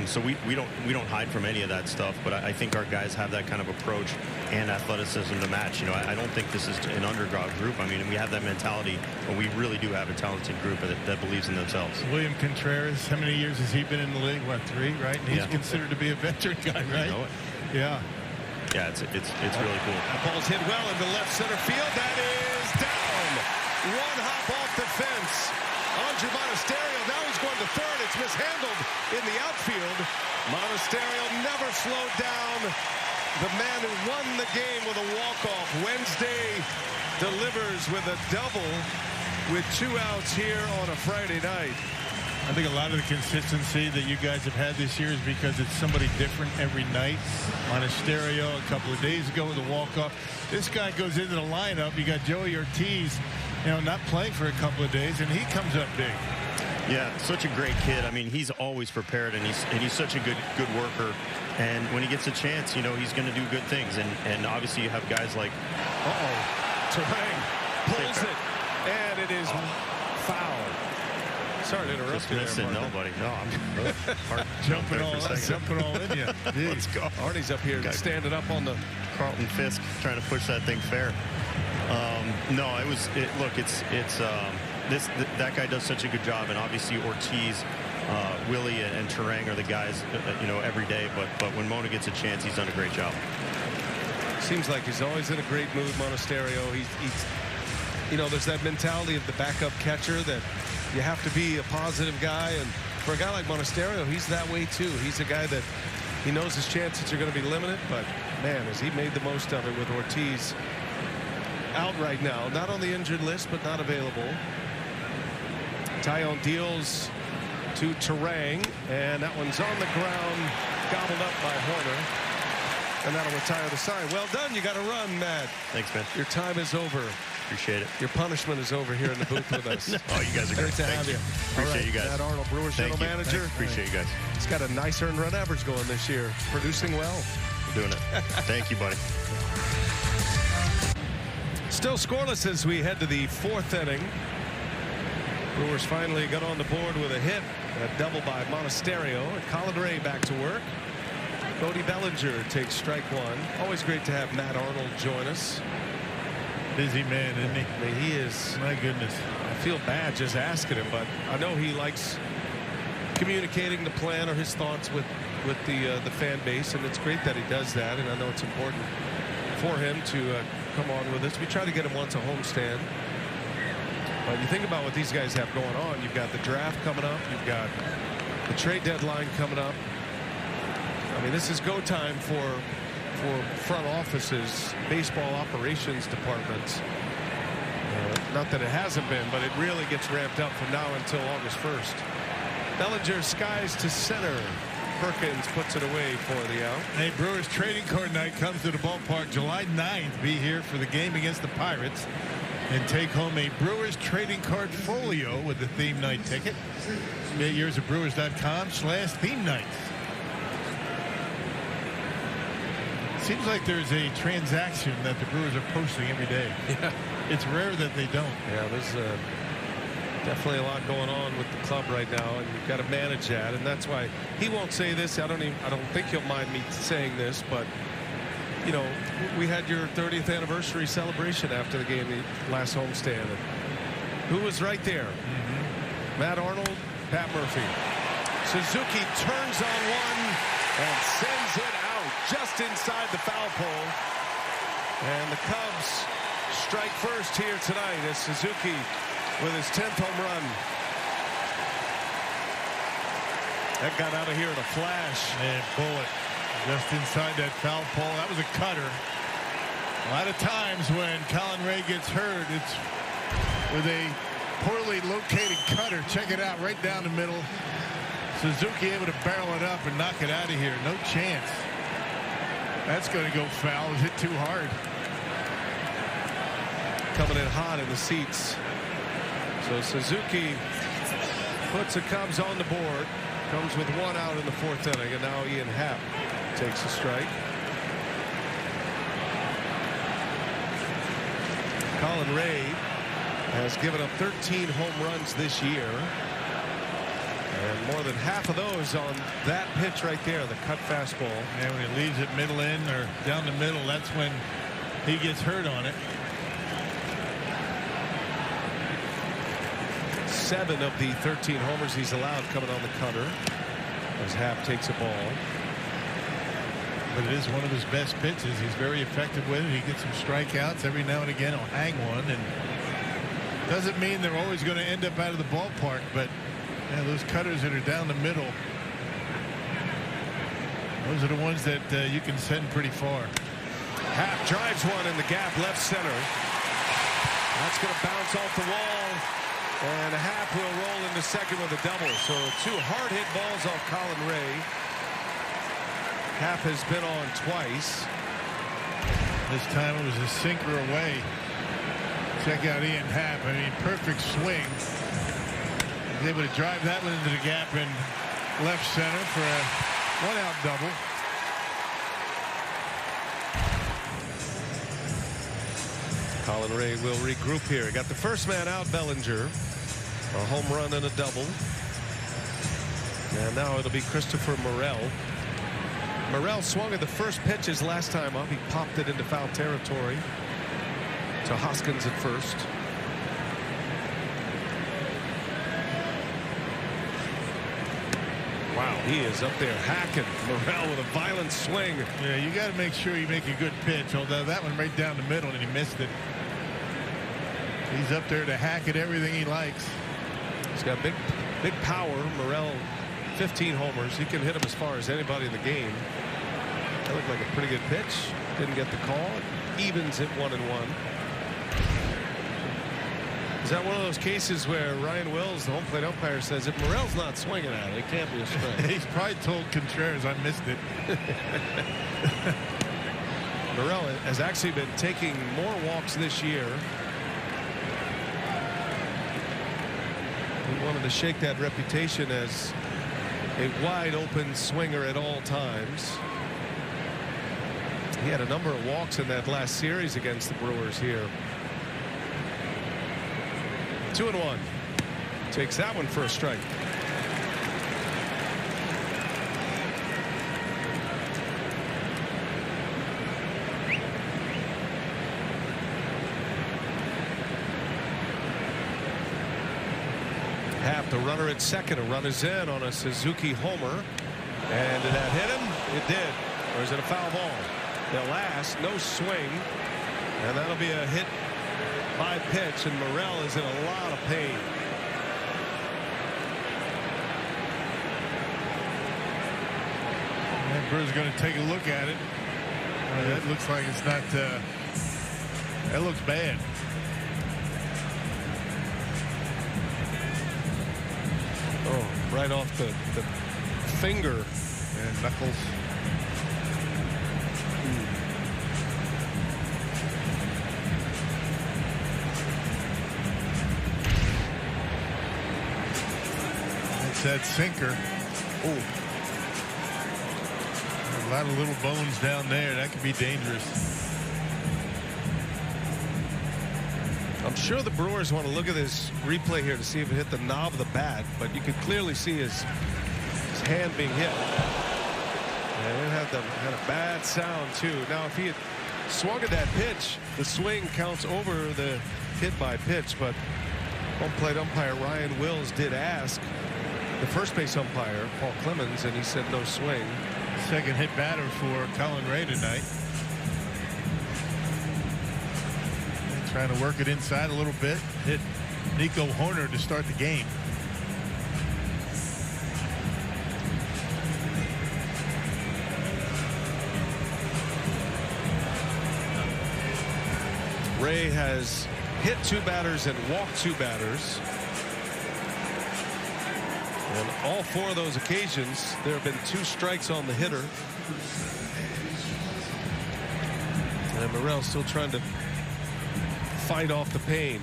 So we don't hide from any of that stuff, but I think our guys have that kind of approach and athleticism to match. You know, I don't think this is an underdog group. I mean, we have that mentality, but we really do have a talented group that believes in themselves. William Contreras, how many years has he been in the league? What, 3, right? And he's considered to be a veteran guy, right? You know it. Yeah. yeah, it's really cool. That ball's hit well into left center field. That is down. One hop off the fence. Andrew Monasterio, now he's going to third. It's mishandled in the outfield. Monasterio never slowed down. The man who won the game with a walk-off. Wednesday delivers with a double with 2 outs here on a Friday night. I think a lot of the consistency that you guys have had this year is because it's somebody different every night. Monasterio a couple of days ago with a walk-off. This guy goes into the lineup. You got Joey Ortiz, not playing for a couple of days, and he comes up big. Yeah, such a great kid. I mean, he's always prepared, and he's such a good worker. And when he gets a chance, he's going to do good things. And obviously you have guys like Terang pulls it, and it is foul. Sorry to interrupt you there, nobody. No, I'm jumping all in you. Let's go. Arnie's up here standing up on the Carlton Fisk trying to push that thing fair. No, that guy does such a good job, and obviously Ortiz, Willie, and Terang are the guys, every day. But when Mona gets a chance, he's done a great job. Seems like he's always in a great mood, Monasterio. He's there's that mentality of the backup catcher that you have to be a positive guy, and for a guy like Monasterio, he's that way too. He's a guy that he knows his chances are going to be limited, but man, has he made the most of it with Ortiz out right now. Not on the injured list, but not available. Tyone deals to Terang, and that one's on the ground, gobbled up by Horner, and that'll retire the side. Well done. You got to run, Matt. Thanks, man. Your time is over. Appreciate it. Your punishment is over here in the booth with us. No, you guys are great. To have you. Appreciate you guys. Matt Arnold, Brewers general manager. Appreciate you guys. He's got a nice earned run average going this year. Producing well. We're doing it. Thank you, buddy. Still scoreless as we head to the 4th inning. Brewers finally got on the board with a hit. A double by Monasterio. And Colin Ray back to work. Cody Bellinger takes strike 1. Always great to have Matt Arnold join us. Busy man, isn't he? I mean, he is. My goodness. I feel bad just asking him, but I know he likes communicating the plan or his thoughts with the fan base, and it's great that he does that, and I know it's important for him to come on with us. We try to get him once a homestand. But you think about what these guys have going on. You've got the draft coming up. You've got the trade deadline coming up. I mean, this is go time for front offices, baseball operations departments. Not that it hasn't been, but it really gets ramped up from now until August 1st. Bellinger skies to center. Perkins puts it away for the out. Hey, Brewers trading card night comes to the ballpark July 9th. Be here for the game against the Pirates and take home a Brewers trading card folio with the theme night ticket. Get yours at brewers.com/theme night. Seems like there's a transaction that the Brewers are posting every day. Yeah. It's rare that they don't. Yeah, there's definitely a lot going on with the club right now, and you've got to manage that, and that's why he won't say this. I don't think he'll mind me saying this, but we had your 30th anniversary celebration after the game, the last homestand. And who was right there? Matt Arnold, Pat Murphy. Suzuki turns on one and sends it out just inside the foul pole. And the Cubs strike first here tonight as Suzuki with his 10th home run. That got out of here in a flash. And bullet just inside that foul pole. That was a cutter. A lot of times when Colin Ray gets hurt, it's with a poorly located cutter. Check it out, right down the middle. Suzuki able to barrel it up and knock it out of here. No chance. That's going to go foul. It was hit too hard. Coming in hot in the seats. So Suzuki puts the Cubs on the board. Comes with 1 out in the 4th inning, and now Ian Happ takes a strike. Colin Ray has given up 13 home runs this year, and more than half of those on that pitch right there, the cut fastball. And when he leaves it middle in or down the middle, that's when he gets hurt on it. 7 of the 13 homers he's allowed coming on the cutter as Happ takes a ball. But it is one of his best pitches. He's very effective with it. He gets some strikeouts every now and again. He'll hang one, and doesn't mean they're always going to end up out of the ballpark. But yeah, those cutters that are down the middle, those are the ones that you can send pretty far. Happ drives one in the gap left center. That's going to bounce off the wall, and Happ will roll into second with a double. So 2 hard hit balls off Colin Ray. Happ has been on twice. This time it was a sinker away. Check out Ian Happ. I mean, perfect swing. He's able to drive that one into the gap in left center for a 1-out double. Colin Ray will regroup here. Got the first man out, Bellinger. A home run and a double. And now it'll be Christopher Morel. Morel swung at the first pitch his last time up. He popped it into foul territory to Hoskins at first. Wow, he is up there hacking Morel with a violent swing. Yeah, you got to make sure you make a good pitch. Although that one right down the middle and he missed it. He's up there to hack at everything he likes. He's got big power. Morel, 15 homers. He can hit him as far as anybody in the game. That looked like a pretty good pitch. Didn't get the call. It evens at 1-1. Is that one of those cases where Ryan Wills, the home plate umpire, says if Morel's not swinging at it, it can't be a strike? He's probably told Contreras, I missed it. Morel has actually been taking more walks this year. He wanted to shake that reputation as a wide open swinger at all times. He had a number of walks in that last series against the Brewers here. 2-1. Takes that one for a strike. Happ, the runner at second. A run is in on a Suzuki homer. And did that hit him? It did. Or is it a foul ball? The last, no swing. And that'll be a hit by pitch, and Morel is in a lot of pain. And Brewers going to take a look at it. That looks like it's not. That looks bad. Oh, right off the finger and knuckles. That sinker. Oh, a lot of little bones down there. That could be dangerous. I'm sure the Brewers want to look at this replay here to see if it hit the knob of the bat, but you could clearly see his hand being hit. And it had a bad sound too. Now, if he had swung at that pitch, the swing counts over the hit by pitch, but home plate umpire Ryan Wills did ask the first base umpire, Paul Clemens, and he said no swing. Second hit batter for Colin Ray tonight. Trying to work it inside a little bit. Hit Nico Hoerner to start the game. Ray has hit 2 batters and walked 2 batters. On all 4 of those occasions, there have been 2 strikes on the hitter. And Morel still trying to fight off the pain.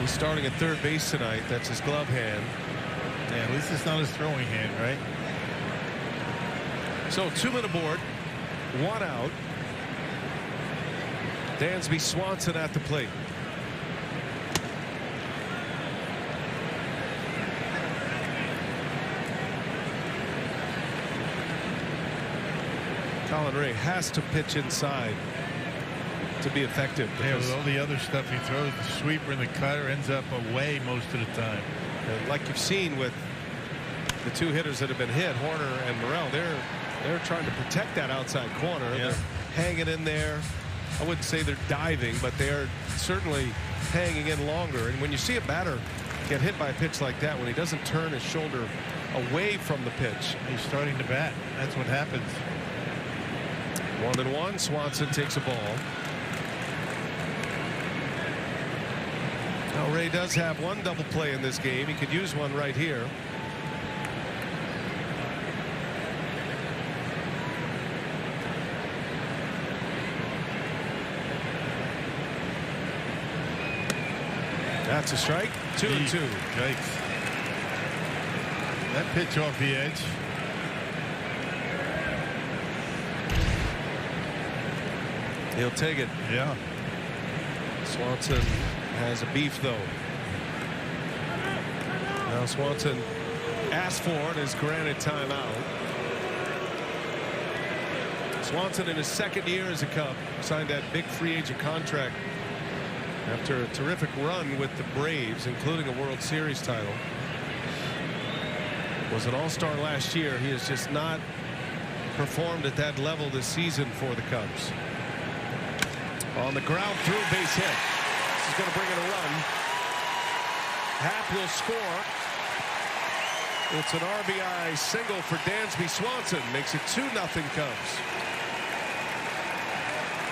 He's starting at third base tonight. That's his glove hand. Yeah, at least it's not his throwing hand, right? So 2 men aboard, 1 out. Dansby Swanson at the plate. Colin Ray has to pitch inside to be effective. Yeah, with all the other stuff he throws, the sweeper and the cutter ends up away most of the time. And like you've seen with the two hitters that have been hit, Horner and Morel, they're trying to protect that outside corner. Yeah. They're hanging in there. I wouldn't say they're diving, but they're certainly hanging in longer. And when you see a batter get hit by a pitch like that, when he doesn't turn his shoulder away from the pitch, He's starting to bat. That's what happens. 1-1. Swanson takes a ball. Now Ray does have one double play in this game. He could use one right here. That's a strike. 2-2. Yikes. That pitch off the edge. He'll take it. Yeah. Swanson has a beef, though. Now Swanson asked for it, is granted timeout. Swanson in his second year as a Cub signed that big free agent contract after a terrific run with the Braves, including a World Series title. Was an all-star last year. He has just not performed at that level this season for the Cubs. On the ground through, base hit. This is going to bring in a run. Happ will score. It's an RBI single for Dansby Swanson. Makes it 2-0 Cubs.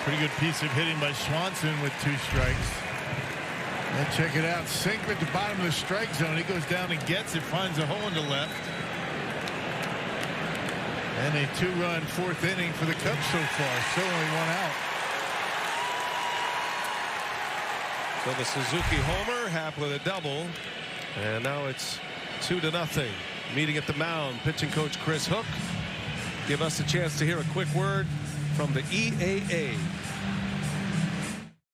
Pretty good piece of hitting by Swanson with 2 strikes. And check it out. Sinker at the bottom of the strike zone. He goes down and gets it. Finds a hole in the left. And a 2-run 4th inning for the Cubs so far. Still only 1 out. So the Suzuki homer, Happ with a double, and now it's 2-0. Meeting at the mound, pitching coach Chris Hook. Give us a chance to hear a quick word from the EAA.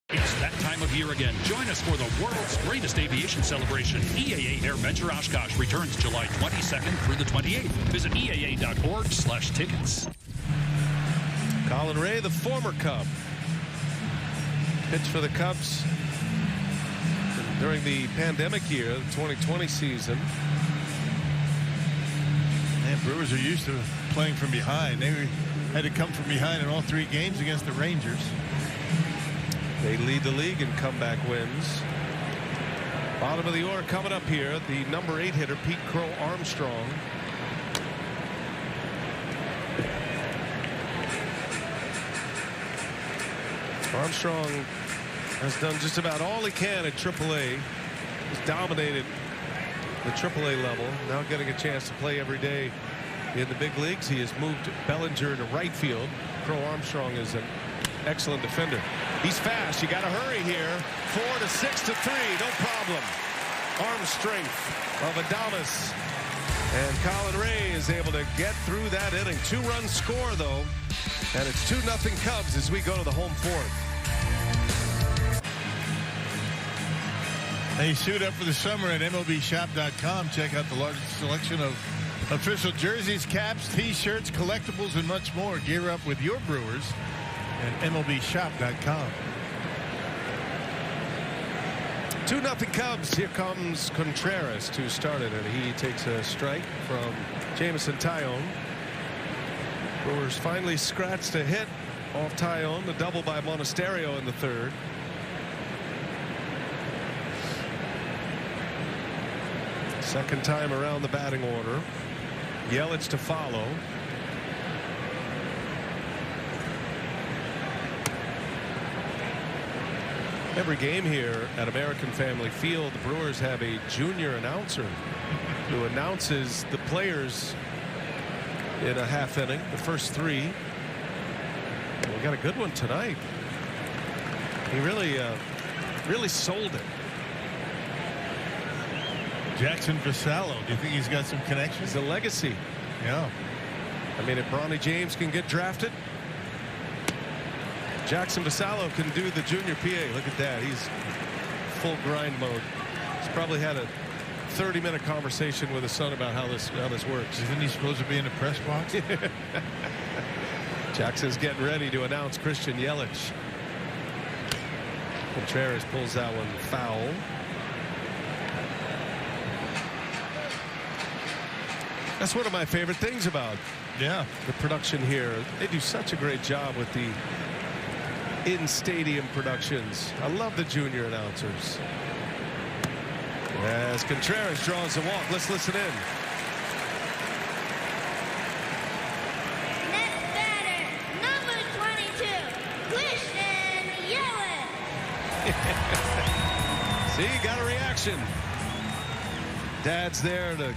It's that time of year again. Join us for the world's greatest aviation celebration. EAA AirVenture Oshkosh returns July 22nd through the 28th. Visit EAA.org/tickets. Colin Ray, the former Cub, pitched for the Cubs during the pandemic year, the 2020 season. And Brewers are used to playing from behind. They had to come from behind in all 3 games against the Rangers. They lead the league in comeback wins. Bottom of the order coming up here, the number 8 hitter, Pete Crow Armstrong. Armstrong has done just about all he can at AAA. He's dominated the AAA level. Now getting a chance to play every day in the big leagues. He has moved Bellinger to right field. Crow Armstrong is an excellent defender. He's fast. You got to hurry here. 4 to 6 to 3. No problem. Arm strength of Adames. And Colin Ray is able to get through that inning. 2-run score, though. And it's 2-0 Cubs as we go to the home 4th. Hey, suit up for the summer at MLBshop.com. Check out the largest selection of official jerseys, caps, T-shirts, collectibles, and much more. Gear up with your Brewers at MLBshop.com. 2-0 Cubs. Here comes Contreras to start it, and he takes a strike from Jameson Taillon. Brewers finally scratched a hit off Taillon, the double by Monasterio in the 3rd. Second time around the batting order. Yelich to follow. Every game here at American Family Field, the Brewers have a junior announcer who announces the players in a half inning, the first 3. And we got a good one tonight. He really sold it. Jackson Vasallo. Do you think he's got some connections? It's a legacy. Yeah. I mean, if Bronny James can get drafted, Jackson Vasallo can do the junior PA. Look at that. He's full grind mode. He's probably had a 30-minute conversation with his son about how this works. Isn't he supposed to be in the press box? Jackson's getting ready to announce Christian Yelich. Contreras pulls that one foul. That's one of my favorite things about the production here. They do such a great job with the in-stadium productions. I love the junior announcers. As Contreras draws the walk, let's listen in. Next batter, number 22, Christian Yelich. See, got a reaction. Dad's there to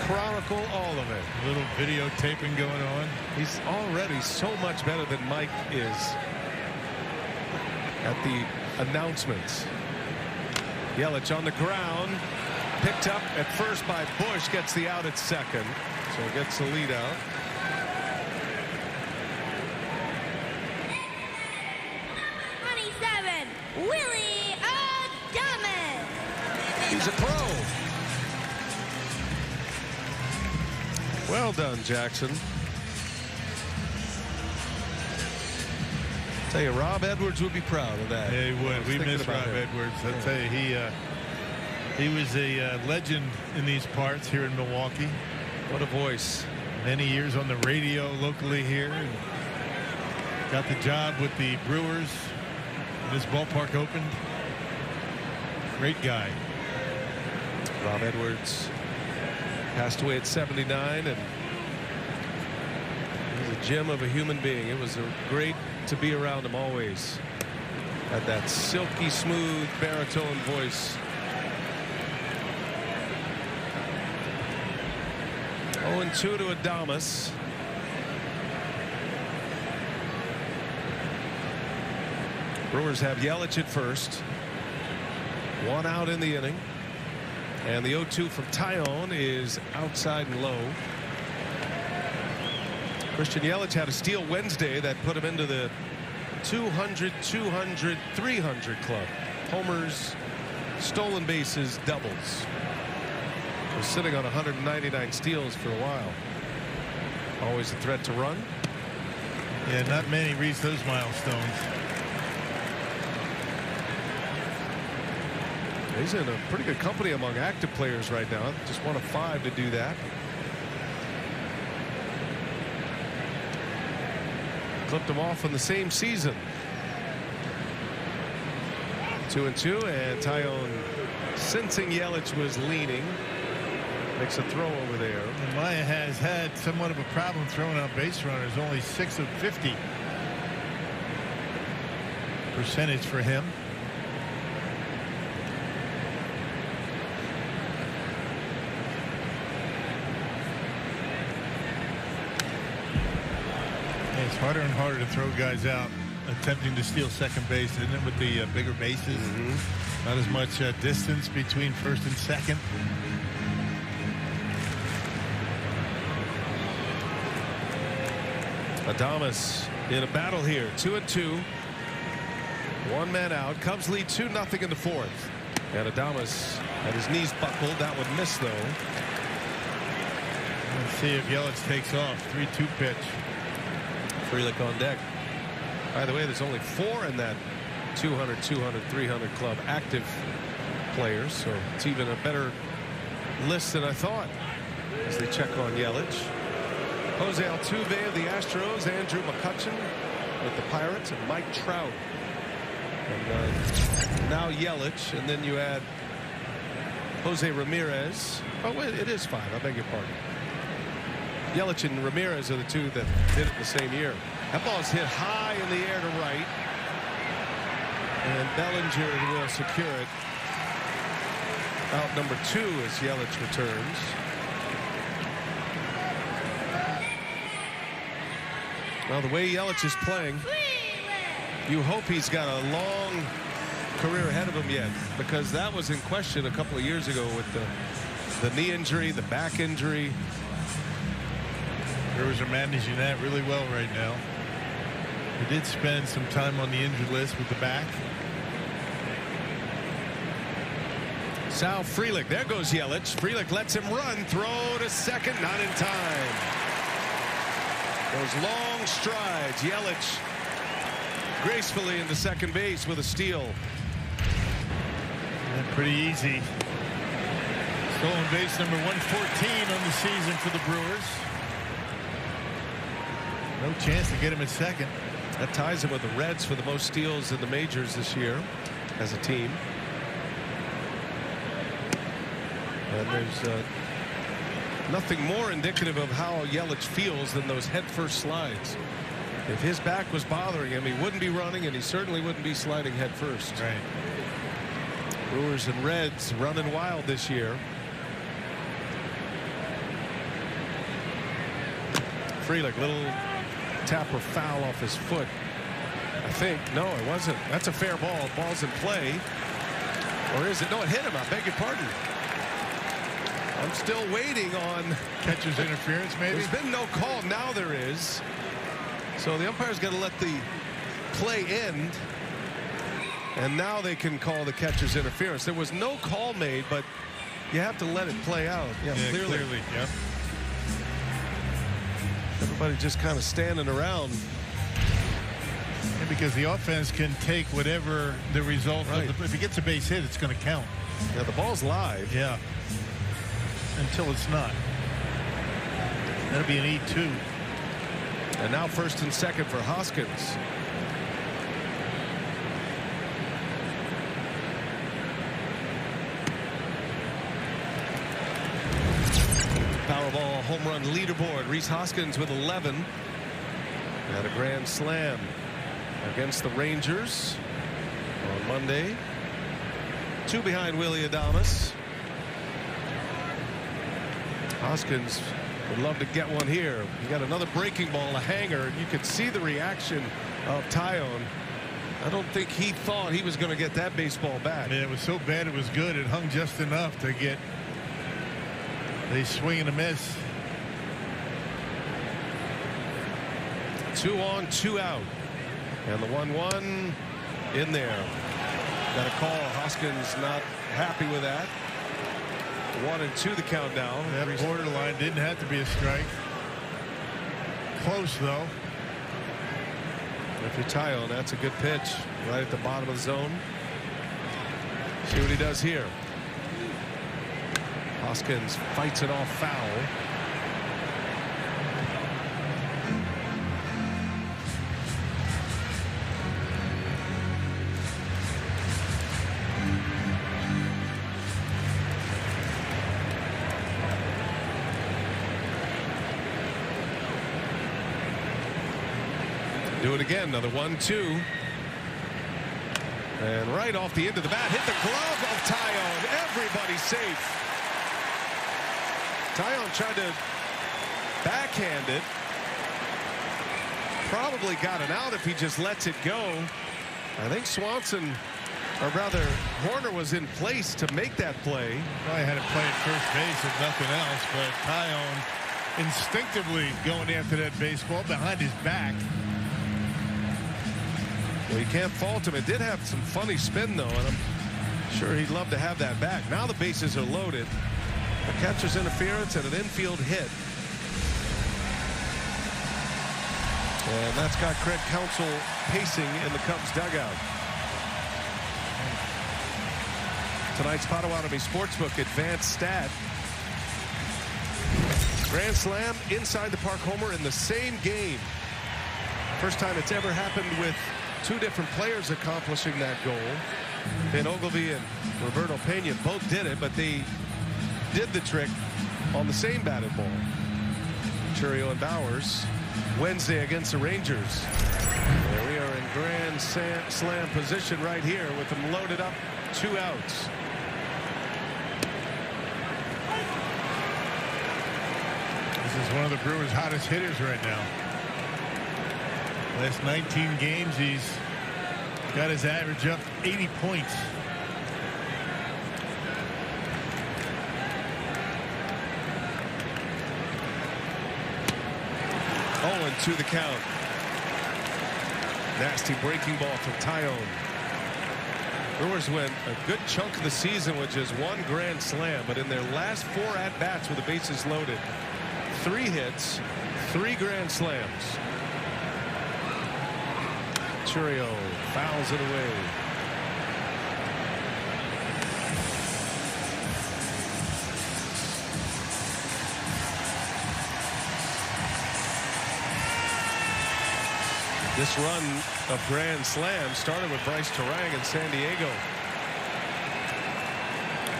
chronicle all of it. A little videotaping going on. He's already so much better than Mike is at the announcements. Yelich on the ground, picked up at first by Bush, gets the out at second, so gets the lead out. Willie Adames. He's a pro. Well done, Jackson. Tell you, Rob Edwards would be proud of that. Yeah, he would. We miss Rob Edwards. I'll tell you, he was a legend in these parts here in Milwaukee. What a voice. Many years on the radio locally here. And got the job with the Brewers when this ballpark opened. Great guy. Rob Edwards passed away at 79, and he was a gem of a human being. It was great to be around him always. Had that silky smooth baritone voice. 0-2 to Adames. Brewers have Yelich at first. One out in the inning. And the 0-2 from Tyone is outside and low. Christian Yelich had a steal Wednesday that put him into the 200, 200, 300 club. Homers, stolen bases, doubles. Was sitting on 199 steals for a while. Always a threat to run. Yeah, not many reach those milestones. He's in a pretty good company among active players right now. Just one of 5 to do that. Clipped him off in the same season. 2-2, and Tyone, sensing Yelich was leaning, makes a throw over there. And Maya has had somewhat of a problem throwing out base runners. Only 6 of 50 percentage for him. It's harder and harder to throw guys out attempting to steal second base, isn't it, with the bigger bases? Not as much distance between first and second. Adames in a battle here. 2-2. One man out. Cubs lead 2-0 in the fourth. And Adames had his knees buckled. That would miss, though. Let's see if Yelich takes off. 3-2 pitch. Frelick on deck. By the way, there's only 4 in that 200, 200, 300 club active players, so it's even a better list than I thought as they check on Yelich. Jose Altuve of the Astros, Andrew McCutchen with the Pirates, and Mike Trout. And now Yelich, and then you add Jose Ramirez. Oh, wait, it is 5. I beg your pardon. Yelich and Ramirez are the 2 that did it the same year. That ball's hit high in the air to right. And Bellinger will secure it. Out number 2 as Yelich returns. Well, the way Yelich is playing, you hope he's got a long career ahead of him yet, because that was in question a couple of years ago with the knee injury, the back injury. Brewers are managing that really well right now. He did spend some time on the injured list with the back. Sal Frelick. There goes Yelich. Frelick lets him run. Throw to second. Not in time. Those long strides. Yelich gracefully into second base with a steal. And pretty easy. Stolen base number 114 on the season for the Brewers. No chance to get him at second. That ties him with the Reds for the most steals in the majors this year as a team. And there's nothing more indicative of how Yelich feels than those headfirst slides. If his back was bothering him, he wouldn't be running, and he certainly wouldn't be sliding headfirst. Right. Brewers and Reds running wild this year. Frelick, little tap or foul off his foot. I think. No, it wasn't. That's a fair ball. Ball's in play. Or is it? No, it hit him. I beg your pardon. I'm still waiting on Catcher's interference, maybe? There's been no call. Now there is. So the umpire's got to let the play end. And now they can call the catcher's interference. There was no call made, but you have to let it play out. Yeah, clearly. Yeah. Everybody just kind of standing around. Yeah, because the offense can take whatever the result of if he gets a base hit, it's going to count. Yeah, the ball's live. Yeah. Until it's not. That'll be an E2. And now first and second for Hoskins. Powerball home run leaderboard. Rhys Hoskins with 11. Had a grand slam against the Rangers on Monday. 2 behind Willie Adames. Hoskins would love to get one here. He got another breaking ball, a hanger, and you could see the reaction of Taillon. I don't think he thought he was going to get that baseball back. Man, it was so bad it was good. It hung just enough to get a swing and a miss. 2 on, 2 out. And the 1-1 in there. Got a call. Hoskins not happy with that. 1-2 the countdown. That borderline didn't have to be a strike. Close though. If you're Taillon, that's a good pitch right at the bottom of the zone. See what he does here. Hoskins fights it off foul. Do it again. Another 1-2. And right off the end of the bat, hit the glove of Taillon. Everybody's safe. Taillon tried to backhand it. Probably got an out if he just lets it go. I think Swanson, or rather Horner, was in place to make that play. Probably had to play at first base if nothing else, but Taillon instinctively going after that baseball behind his back. Well, you can't fault him. It did have some funny spin, though, and I'm sure he'd love to have that back. Now the bases are loaded. A catcher's interference and an infield hit. And that's got Craig Counsell pacing in the Cubs dugout. Tonight's Potawatomi Sportsbook advanced stat. Grand slam inside the park homer in the same game. First time it's ever happened with 2 different players accomplishing that goal. Van Ogilvy and Roberto Pena both did it, but they did the trick on the same batted ball. Churio and Bowers Wednesday against the Rangers. There we are in grand slam position right here with them loaded up, 2 outs. This is one of the Brewers' hottest hitters right now. Last 19 games, he's got his average up 80 points. Oh, to the count. Nasty breaking ball from Taillon. Brewers went a good chunk of the season with just 1 grand slam, but in their last 4 at-bats with the bases loaded, 3 hits, 3 grand slams. Churio fouls it away. This run of grand slams started with Bryce Terang in San Diego.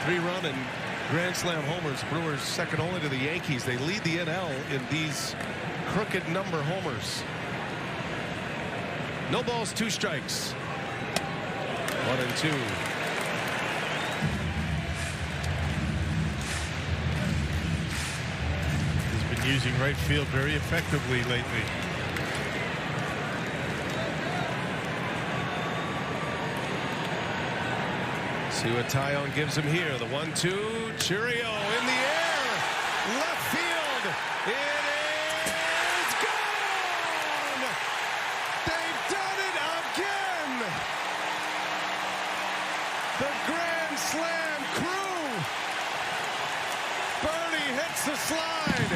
3-run and grand slam homers. Brewers second only to the Yankees. They lead the NL in these crooked number homers. No balls, 2 strikes. 1-2. He's been using right field very effectively lately. See what Taillon gives him here. The 1-2. Chourio in the air. Left field. It is gone. They've done it again. The grand slam crew. Bernie hits the slide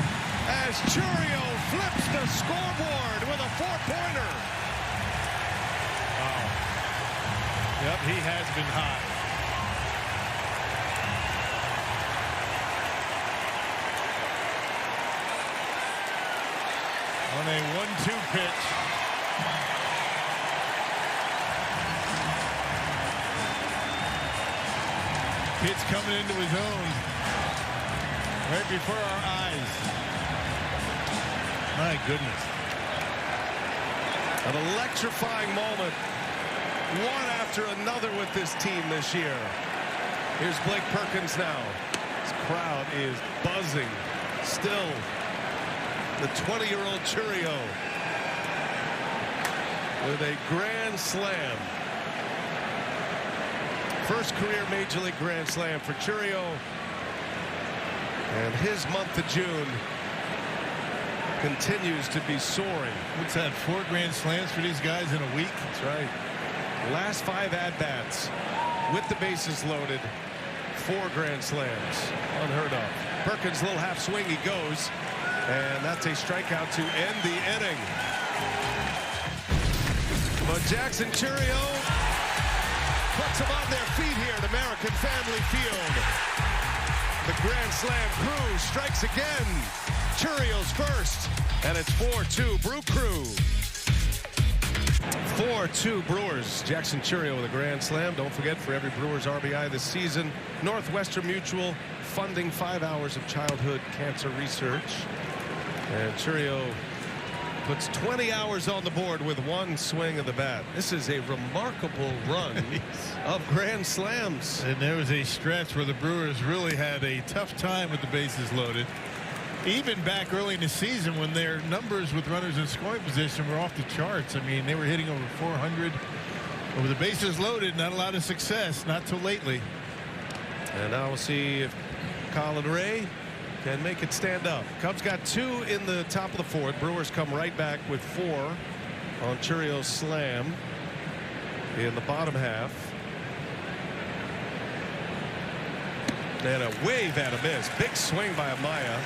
as Chourio flips the scoreboard with a 4-pointer. Wow. Yep, he has been hot. On a 1-2 pitch. Kid's coming into his own right before our eyes. My goodness. An electrifying moment. One after another with this team this year. Here's Blake Perkins now. This crowd is buzzing still. The 20-year-old Chourio with a grand slam. First career Major League grand slam for Chourio. And his month of June continues to be soaring. What's that, 4 grand slams for these guys in a week? That's right. Last 5 at-bats with the bases loaded. 4 grand slams. Unheard of. Perkins, little half swing, he goes. And that's a strikeout to end the inning. But Jackson Chourio puts them on their feet here at American Family Field. The grand slam crew strikes again. Chourio's first, and it's 4-2 Brew Crew. 4-2 Brewers. Jackson Chourio with a grand slam. Don't forget, for every Brewers RBI this season, Northwestern Mutual funding 5 hours of childhood cancer research. And Chourio puts 20 hours on the board with 1 swing of the bat. This is a remarkable run of grand slams. And there was a stretch where the Brewers really had a tough time with the bases loaded. Even back early in the season when their numbers with runners in scoring position were off the charts. I mean, they were hitting over 400 with the bases loaded. Not a lot of success, not till lately. And now we'll see if Colin Ray can make it stand up. Cubs got 2 in the top of the 4th. Brewers come right back with 4 on Chourio's slam in the bottom half. And a wave and a miss. Big swing by Amaya.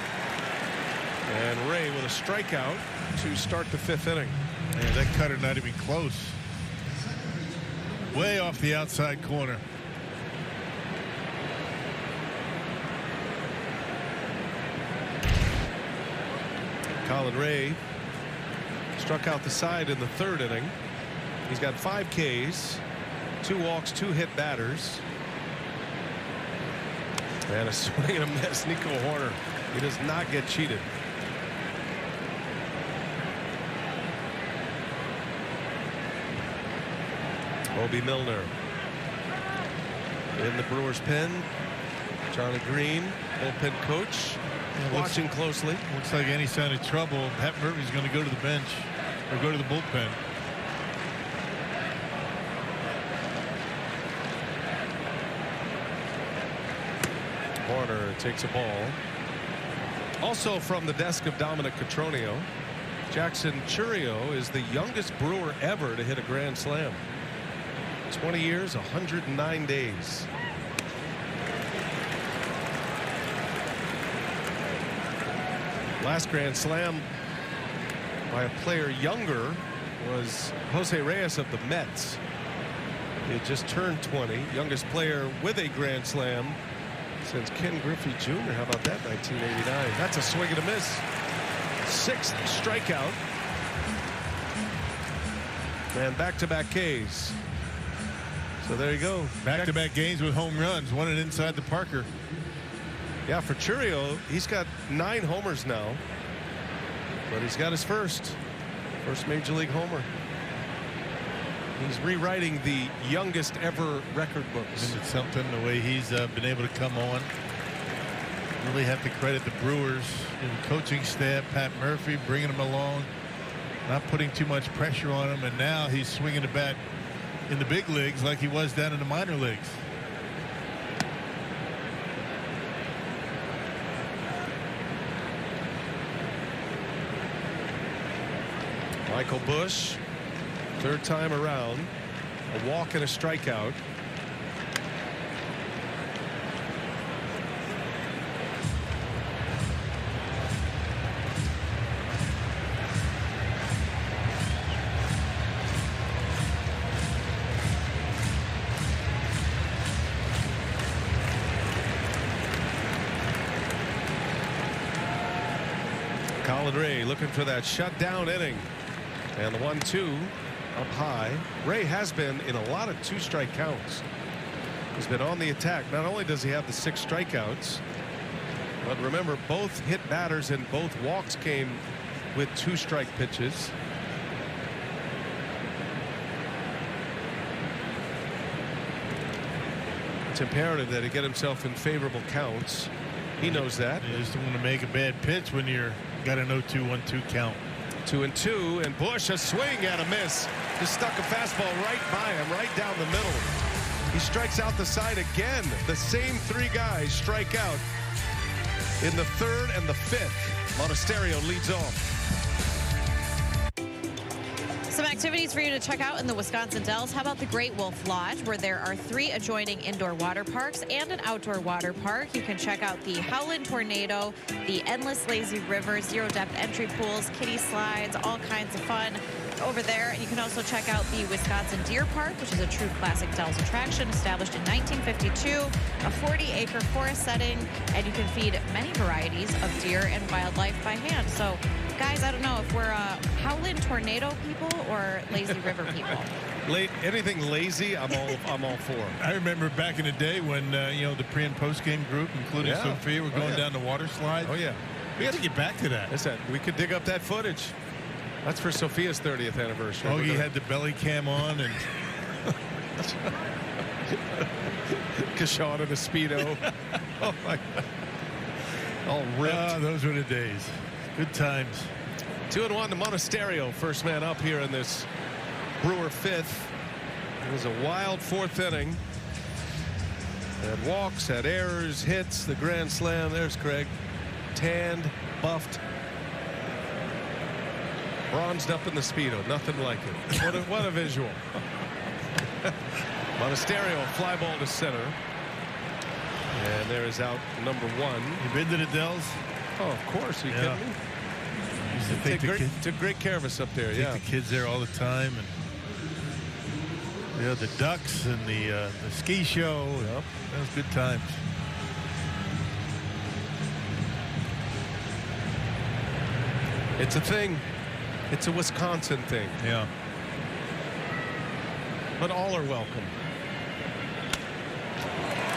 And Ray with a strikeout to start the 5th inning. Man, that cutter not even close. Way off the outside corner. Colin Ray struck out the side in the 3rd inning. He's got 5 Ks, 2 walks, 2 hit batters. And a swing and a miss. Nico Horner. He does not get cheated. Obi Milner in the Brewers pen. Charlie Green, bullpen coach, watching closely. Looks like any sign of trouble, Pat Murphy's going to go to the bench or go to the bullpen. Horner takes a ball. Also from the desk of Dominic Cotroneo, Jackson Chourio is the youngest Brewer ever to hit a grand slam. 20 years, 109 days. Last grand slam by a player younger was Jose Reyes of the Mets. He had just turned 20. Youngest player with a grand slam since Ken Griffey Jr. How about that, 1989? That's a swing and a miss. 6th strikeout. And back-to-back Ks. So there you go. Back-to-back games with home runs. One and inside the Parker. Yeah, for Churio, he's got 9 homers now. But he's got his first Major League homer. He's rewriting the youngest ever record books. Isn't it something, the way he's been able to come on? Really have to credit the Brewers and the coaching staff, Pat Murphy, bringing him along, not putting too much pressure on him, and now he's swinging the bat in the big leagues like he was down in the minor leagues. Michael Busch, third time around, a walk and a strikeout. Colin Ray looking for that shutdown inning. And the 1-2 up high. Ray has been in a lot of 2-strike counts. He's been on the attack. Not only does he have the 6 strikeouts, but remember, both hit batters and both walks came with 2-strike pitches. It's imperative that he get himself in favorable counts. He knows that. You just don't want to make a bad pitch when you're got an 0-2-1-2 count. 2-2, and Busch a swing and a miss. Just stuck a fastball right by him, right down the middle. He strikes out the side again. The same 3 guys strike out in the 3rd and the 5th. Monasterio leads off. Some activities for you to check out in the Wisconsin Dells. How about the Great Wolf Lodge, where there are 3 adjoining indoor water parks and an outdoor water park. You can check out the Howland Tornado, the Endless Lazy River, zero-depth entry pools, kiddie slides, all kinds of fun over there. And you can also check out the Wisconsin Deer Park, which is a true classic Dells attraction, established in 1952, a 40-acre forest setting, and you can feed many varieties of deer and wildlife by hand. So, guys, I don't know if we're Howland Tornado people or Lazy River people. Anything lazy, I'm all for. I remember back in the day when you know, the pre and post game group, including Sophia, were going down the water slide. Oh yeah, we got to get back to that. Listen, we could dig up that footage. That's for Sophia's 30th anniversary. Oh, he had the belly cam on and Kashawn in a Speedo. Oh my God. All ripped. Those were the days. Good times. 2-1 to Monasterio, first man up here in this Brewer 5th. It was a wild 4th inning. Had walks, had errors, hits, the grand slam. There's Craig. Tanned, buffed, bronzed up in the Speedo. Nothing like it. What a visual. Monasterio, fly ball to center. And there is out number 1. You been to the Dells? Oh, of course. Are you kidding me? Used to Took great care of us up there. Take the kids there all the time, and the ducks and the ski show. Yep. That was good times. It's a thing. It's a Wisconsin thing. Yeah. But all are welcome.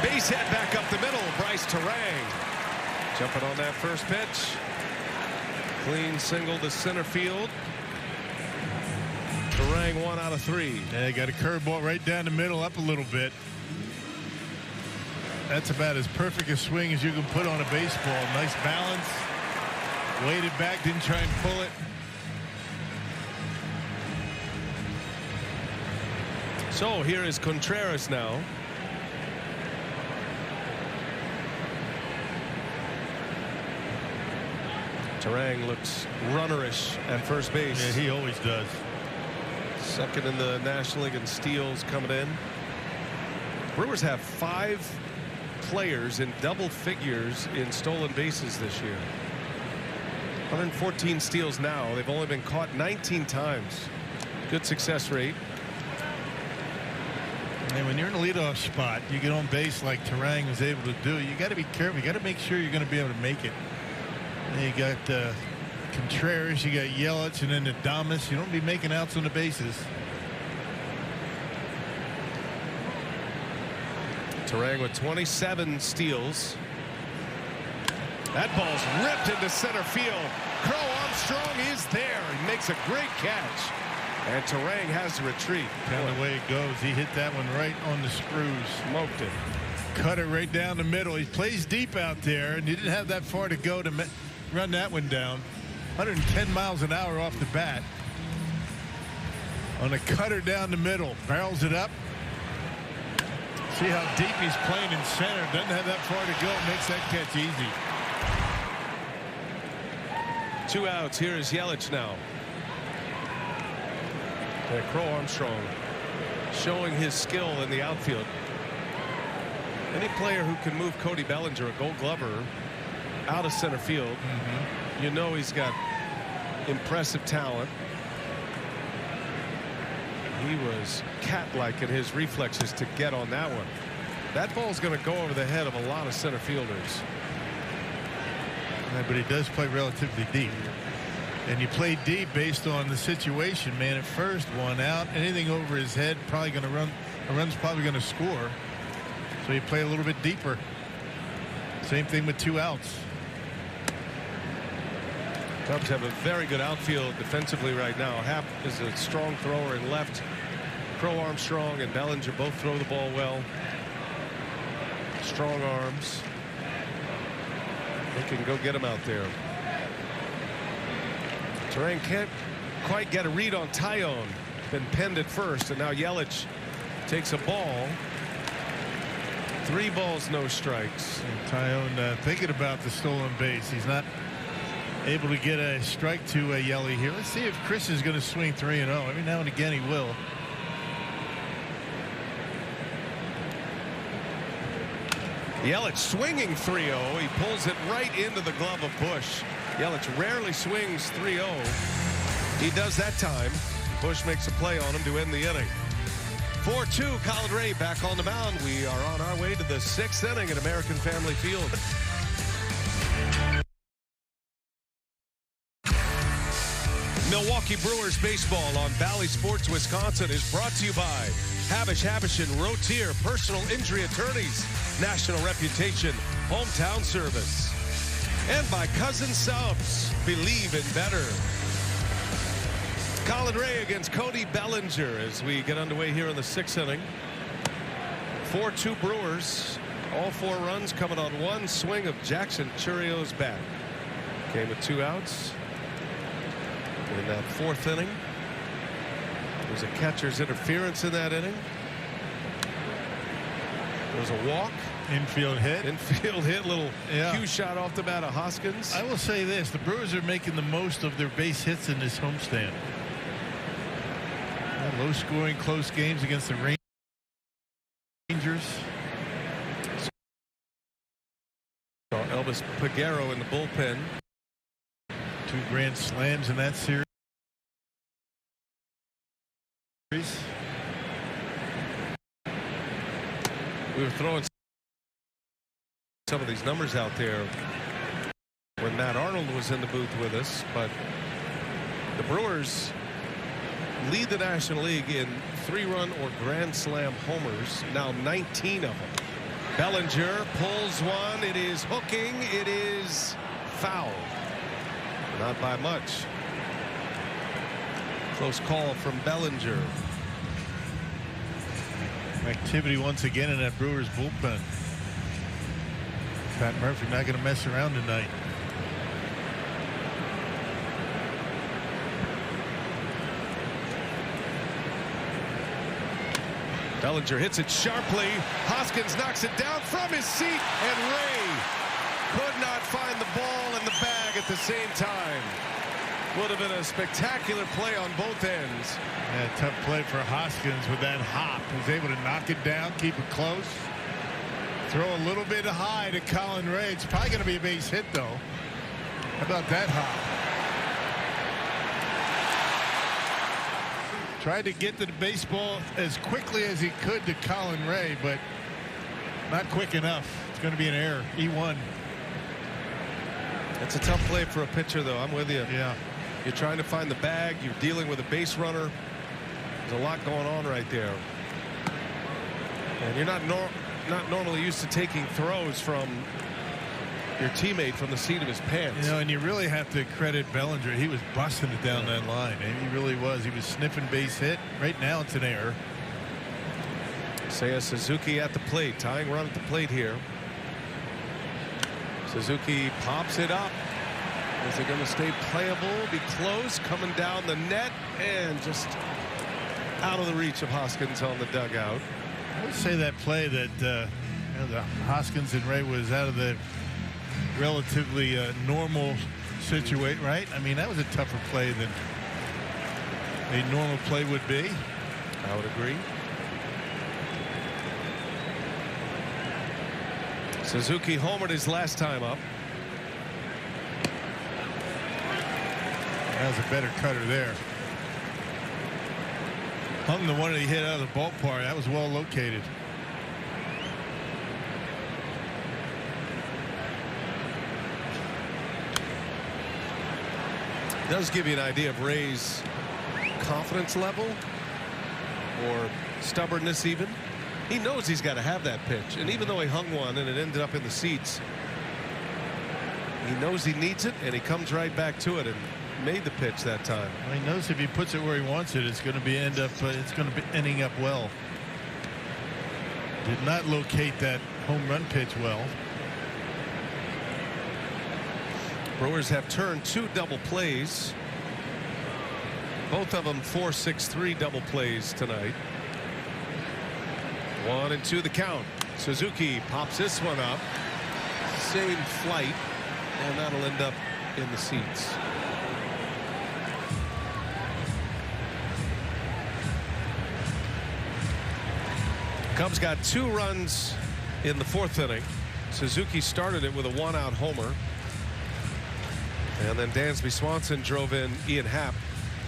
Base hit back up the middle. Bryce Terang jumping on that first pitch. Clean single to center field. Terang 1 out of 3. Yeah, got a curveball right down the middle, up a little bit. That's about as perfect a swing as you can put on a baseball. Nice balance. Weighted back, didn't try and pull it. So here is Contreras now. Terang looks runnerish at first base. Yeah, he always does. Second in the National League in steals coming in. Brewers have 5 players in double figures in stolen bases this year. 114 steals now. They've only been caught 19 times. Good success rate. And when you're in a leadoff spot, you get on base like Terang was able to do. You got to be careful. You got to make sure you're going to be able to make it. And you got Contreras, you got Yelich, and then Adames. You don't be making outs on the bases. Turang with 27 steals. That ball's ripped into center field. Crow Armstrong is there. He makes a great catch. And Turang has to retreat. Kind of the way it goes. He hit that one right on the screws. Smoked it. Cut it right down the middle. He plays deep out there, and he didn't have that far to go to run that one down. 110 miles an hour off the bat. On a cutter down the middle. Barrels it up. See how deep he's playing in center. Doesn't have that far to go. Makes that catch easy. 2 outs. Here is Yelich now. And Crow Armstrong showing his skill in the outfield. Any player who can move Cody Bellinger, a Gold Glover, out of center field, you know he's got impressive talent. He was cat-like in his reflexes to get on that one. That ball's going to go over the head of a lot of center fielders. Yeah, but he does play relatively deep. And you play deep based on the situation, man. At first, 1 out. Anything over his head, probably going to run. A run's probably going to score. So you play a little bit deeper. Same thing with 2 outs. Cubs have a very good outfield defensively right now. Happ is a strong thrower in left. Crow Armstrong and Bellinger both throw the ball well. Strong arms. They can go get him out there. Turang can't quite get a read on Tyone. Been penned at first, and now Yelich takes a ball. 3 balls, no strikes. And Tyone thinking about the stolen base. He's not able to get a strike to Yelly here. Let's see if Chris is going to swing 3-0. Every now and again he will. Yelich swinging 3-0. He pulls it right into the glove of Bush. Yelich rarely swings 3-0. He does that time. Bush makes a play on him to end the inning. 4-2, Colin Ray back on the mound. We are on our way to the 6th inning at American Family Field. Milwaukee Brewers baseball on Bally Sports Wisconsin is brought to you by Havish and Rotier Personal Injury Attorneys, national reputation, hometown service, and by Cousin Subs, believe in better. Colin Ray against Cody Bellinger as we get underway here in the 6th inning. 4-2 Brewers. All 4 runs coming on 1 swing of Jackson Churrio's bat. Came with 2 outs. In that 4th inning, there's a catcher's interference in that inning. There's a walk. Infield hit. Little cue shot off the bat of Hoskins. I will say this. The Brewers are making the most of their base hits in this homestand. Low scoring, close games against the Rangers. Elvis Peguero in the bullpen. 2 grand slams in that series. We were throwing some of these numbers out there when Matt Arnold was in the booth with us, but the Brewers lead the National League in 3-run or grand slam homers, now 19 of them. Bellinger pulls one. It is hooking. It is foul. Not by much. Close call from Bellinger. Activity once again in that Brewers bullpen. Pat Murphy not going to mess around tonight. Bellinger hits it sharply. Hoskins knocks it down from his seat, and Ray could not find the ball in the bag at the same time. Would have been a spectacular play on both ends. Yeah, tough play for Hoskins with that hop. He was able to knock it down, keep it close. Throw a little bit high to Colin Ray. It's probably going to be a base hit, though. How about that hop? Tried to get to the baseball as quickly as he could to Colin Ray, but not quick enough. It's going to be an error. E1. It's a tough play for a pitcher, though. I'm with you. Yeah. You're trying to find the bag. You're dealing with a base runner. There's a lot going on right there. And you're not not normally used to taking throws from your teammate from the seat of his pants. You know, and you really have to credit Bellinger. He was busting it down that line, and he really was. He was sniffing base hit. Right now it's an error. Seiya Suzuki at the plate, tying run at the plate here. Suzuki pops it up. Is it going to stay playable? Be close, coming down the net, and just out of the reach of Hoskins on the dugout. I would say that play that you know, the Hoskins and Ray was out of the relatively normal situation, right? I mean, that was a tougher play than a normal play would be. I would agree. Suzuki homered his last time up. That was a better cutter there. Hung the one that he hit out of the ballpark. That was well located. Does give you an idea of Ray's confidence level or stubbornness even. He knows he's got to have that pitch, and even though he hung one and it ended up in the seats, he knows he needs it, and he comes right back to it and made the pitch that time. Well, he knows if he puts it where he wants it, it's going to be ending up well. Did not locate that home run pitch well. Brewers have turned 2 double plays. Both of them 4-6-3 double plays tonight. 1-2 the count. Suzuki pops this one up. Same flight, and that'll end up in the seats. Cubs got 2 runs in the 4th inning. Suzuki started it with a 1-out homer. And then Dansby Swanson drove in Ian Happ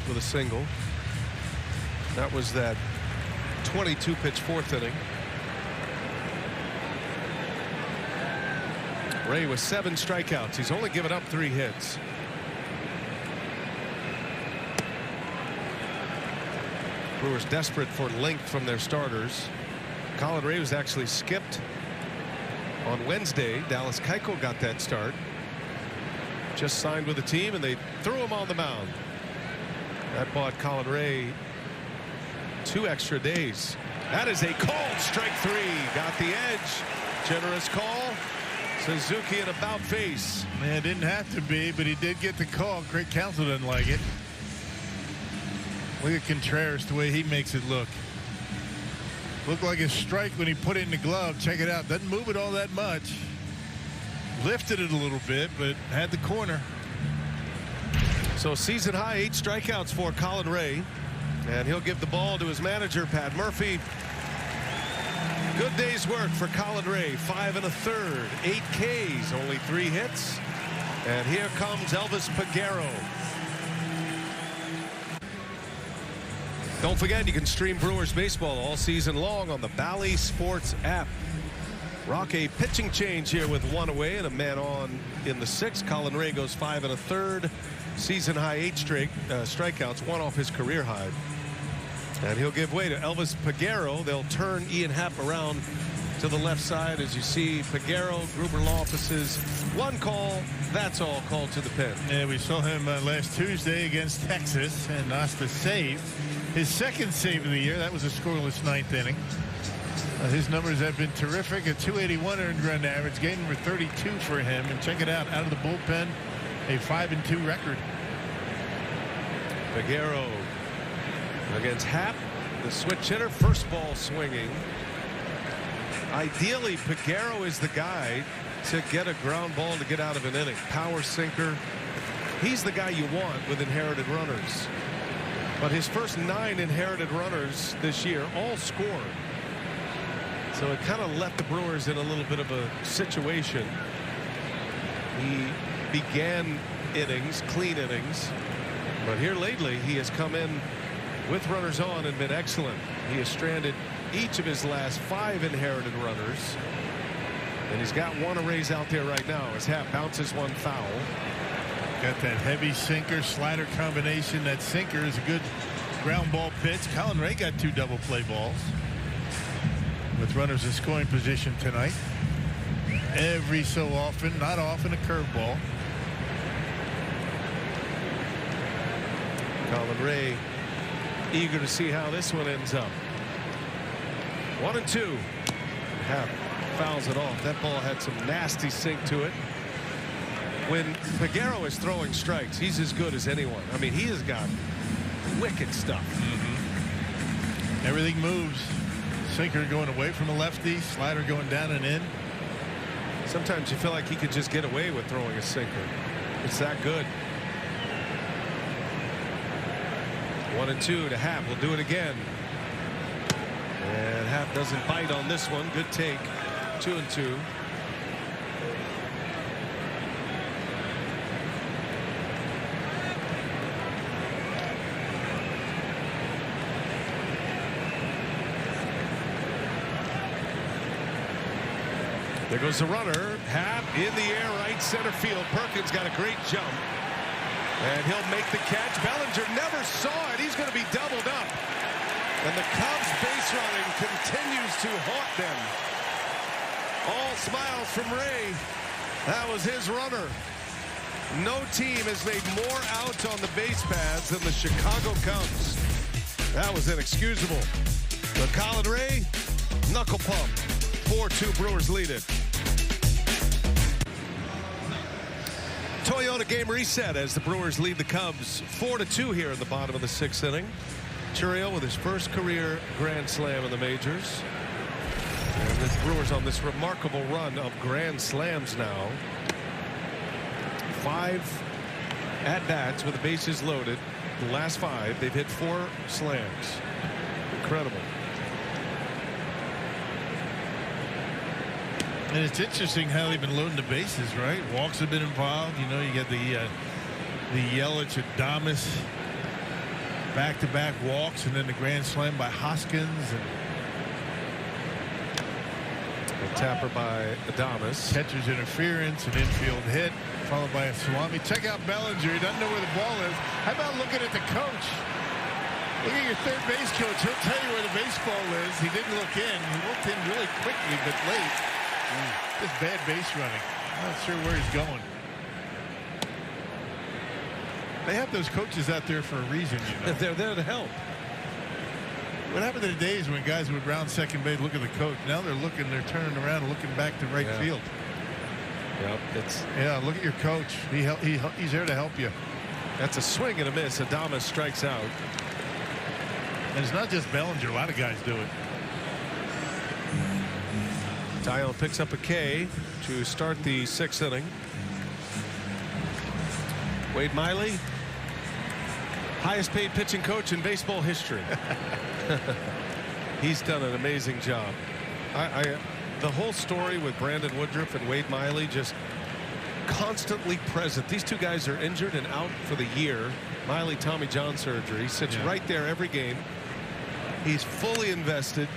with a single. That was that 22-pitch 4th inning. Ray with 7 strikeouts. He's only given up 3 hits. Brewers desperate for length from their starters. Colin Ray was actually skipped on Wednesday. Dallas Keuchel got that start. Just signed with the team, and they threw him on the mound. That bought Colin Ray 2 extra days. That is a called strike 3. Got the edge. Generous call. Suzuki in about face. Man, it didn't have to be, but he did get the call. Craig Counsell doesn't like it. Look at Contreras, the way he makes it look. Looked like a strike when he put it in the glove. Check it out. Doesn't move it all that much. Lifted it a little bit, but had the corner. So season high 8 strikeouts for Colin Ray, and he'll give the ball to his manager Pat Murphy. Good day's work for Colin Ray. 5 1/3, 8 Ks, only 3 hits, and here comes Elvis Peguero. Don't forget, you can stream Brewers baseball all season long on the Bally Sports app. Rock a pitching change here with 1 away and a man on in the 6th. Colin Ray goes 5 1/3, season high 8 strikeouts, 1 off his career high. And he'll give way to Elvis Peguero. They'll turn Ian Happ around to the left side. As you see, Peguero, Gruber Law Offices, 1 call. That's all called to the pen. Yeah, we saw him last Tuesday against Texas, and notched a save. His 2nd save of the year. That was a scoreless 9th inning. His numbers have been terrific. A 281 earned run average, game number 32 for him. And check it out, out of the bullpen, a 5-2 record. Peguero against Happ, the switch hitter, first ball swinging. Ideally, Peguero is the guy to get a ground ball to get out of an inning. Power sinker. He's the guy you want with inherited runners. But his first 9 inherited runners this year all scored. So it kind of left the Brewers in a little bit of a situation. He began innings, clean innings, but here lately he has come in with runners on and been excellent. He has stranded each of his last 5 inherited runners, and he's got 1 erase out there right now as Happ bounces 1 foul. Got that heavy sinker slider combination. That sinker is a good ground ball pitch. Colin Ray got 2 double play balls. with runners in scoring position tonight. Every so often, not often, a curveball. Colin Ray eager to see how this one ends up. 1-2. Happ fouls it off. That ball had some nasty sink to it. When Figueroa is throwing strikes, he's as good as anyone. I mean, he has got wicked stuff. Everything moves. Sinker going away from the lefty, slider going down and in. Sometimes you feel like he could just get away with throwing a sinker. It's that good. 1-2 to Happ. We'll do it again. And Happ doesn't bite on this one. Good take. 2-2. There goes the runner. Happ in the air, right center field. Perkins got a great jump. And he'll make the catch. Bellinger never saw it. He's going to be doubled up. And the Cubs base running continues to haunt them. All smiles from Ray. That was his runner. No team has made more outs on the base paths than the Chicago Cubs. That was inexcusable. But Colin Ray, knuckle pump. 4-2 Brewers lead it. Toyota game reset as the Brewers lead the Cubs 4-2 here in the bottom of the 6th inning. Churiel with his first career grand slam in the majors. And the Brewers on this remarkable run of grand slams now. 5 at-bats with the bases loaded. The last 5, they've hit 4 slams. Incredible. And it's interesting how they've been loading the bases, right? Walks have been involved. You know, you get the Yelich and Adames back-to-back walks, and then the grand slam by Hoskins. And a tapper by Adames. Catcher's interference, an infield hit, followed by a salami. Check out Bellinger. He doesn't know where the ball is. How about looking at the coach? Look at your third base coach. He'll tell you where the baseball is. He didn't look in. He looked in really quickly, but late. Just bad base running. I'm not sure where he's going. They have those coaches out there for a reason, you know. They're there to help. What happened to the days when guys would round second base, look at the coach? Now they're turning around and looking back to right field. Yep, look at your coach. He's there to help you. That's a swing and a miss. Adames strikes out. And it's not just Bellinger. A lot of guys do it. Dial picks up a K to start the 6th inning. Wade Miley, highest paid pitching coach in baseball history. He's done an amazing job. The whole story with Brandon Woodruff and Wade Miley, just constantly present. These two guys are injured and out for the year. Miley, Tommy John surgery, sits right there every game. He's fully invested.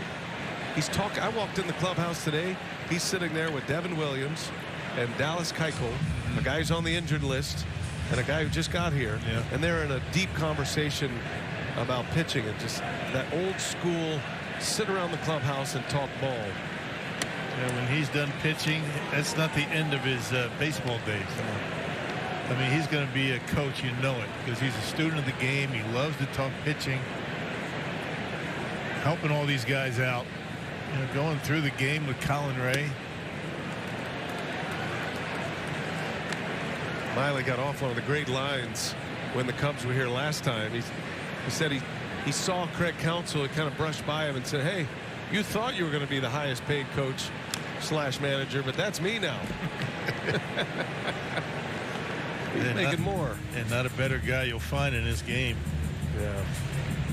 I walked in the clubhouse today. He's sitting there with Devin Williams and Dallas Keuchel, a guy who's on the injured list, and a guy who just got here. And they're in a deep conversation about pitching and just that old school sit around the clubhouse and talk ball. When he's done pitching, that's not the end of his baseball days. I mean, he's going to be a coach, you know it, because he's a student of the game. He loves to talk pitching, helping all these guys out. Going through the game with Colin Ray. Miley got off one of the great lines when the Cubs were here last time. He said he saw Craig Counsell. He kind of brushed by him and said, "Hey, you thought you were going to be the highest paid coach / manager, but that's me now." He's making more. And not a better guy you'll find in this game. Yeah.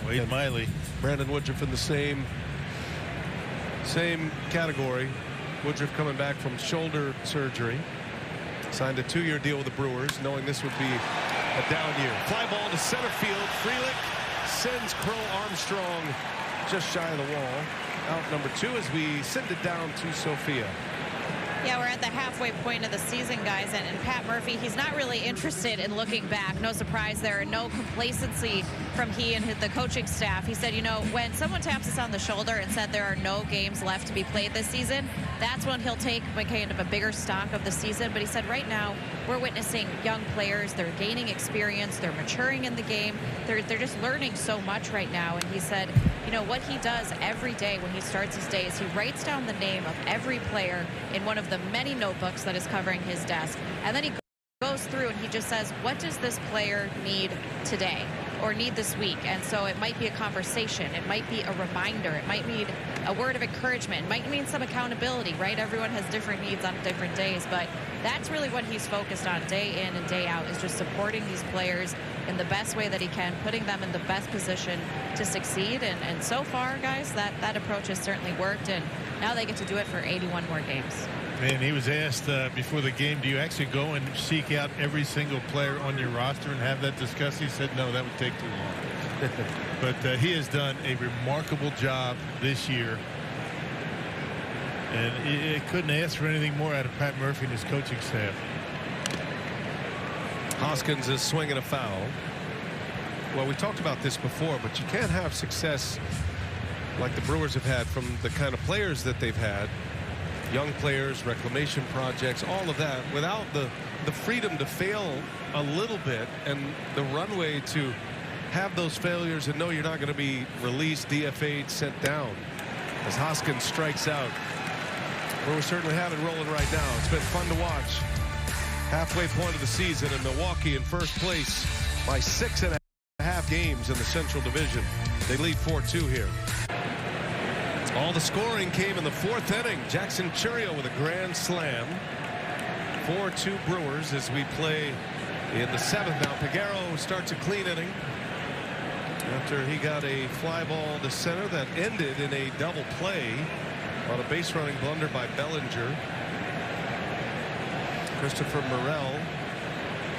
Wade Miley. Brandon Woodruff in the same category. Woodruff coming back from shoulder surgery. Signed a 2-year deal with the Brewers, knowing this would be a down year. Fly ball to center field. Frelick sends Crow Armstrong just shy of the wall. Out number 2 as we send it down to Sophia. Yeah, we're at the halfway point of the season, guys, and Pat Murphy, he's not really interested in looking back. No surprise there, no complacency from he and the coaching staff. He said, you know, when someone taps us on the shoulder and said there are no games left to be played this season, that's when he'll take kind of a bigger stock of the season. But he said right now we're witnessing young players. They're gaining experience. They're maturing in the game. They're just learning so much right now. And he said, you know, what he does every day when he starts his day is he writes down the name of every player in one of the many notebooks that is covering his desk. And then he goes through and he just says, what does this player need today or need this week? And so it might be a conversation. It might be a reminder. It might need a word of encouragement. It might mean some accountability, right? Everyone has different needs on different days, but that's really what he's focused on day in and day out, is just supporting these players in the best way that he can, putting them in the best position to succeed. And so far, guys, that approach has certainly worked, and now they get to do it for 81 more games. And he was asked before the game, do you actually go and seek out every single player on your roster and have that discussed? He said, no, that would take too long. But he has done a remarkable job this year. And it couldn't ask for anything more out of Pat Murphy and his coaching staff. Hoskins is swinging a foul. Well, we talked about this before, but you can't have success like the Brewers have had from the kind of players that they've had. Young players, reclamation projects, all of that, without the freedom to fail a little bit and the runway to have those failures and know you're not going to be released, DFA'd, sent down. As Hoskins strikes out, Brewers certainly have it rolling right now. It's been fun to watch. Halfway point of the season, and Milwaukee in first place by 6.5 games in the Central Division. They lead 4-2 here. All the scoring came in the fourth inning. Jackson Churio with a grand slam. 4-2 Brewers as we play in the seventh. Now Peguero starts a clean inning after he got a fly ball to center that ended in a double play on a base running blunder by Bellinger. Christopher Morel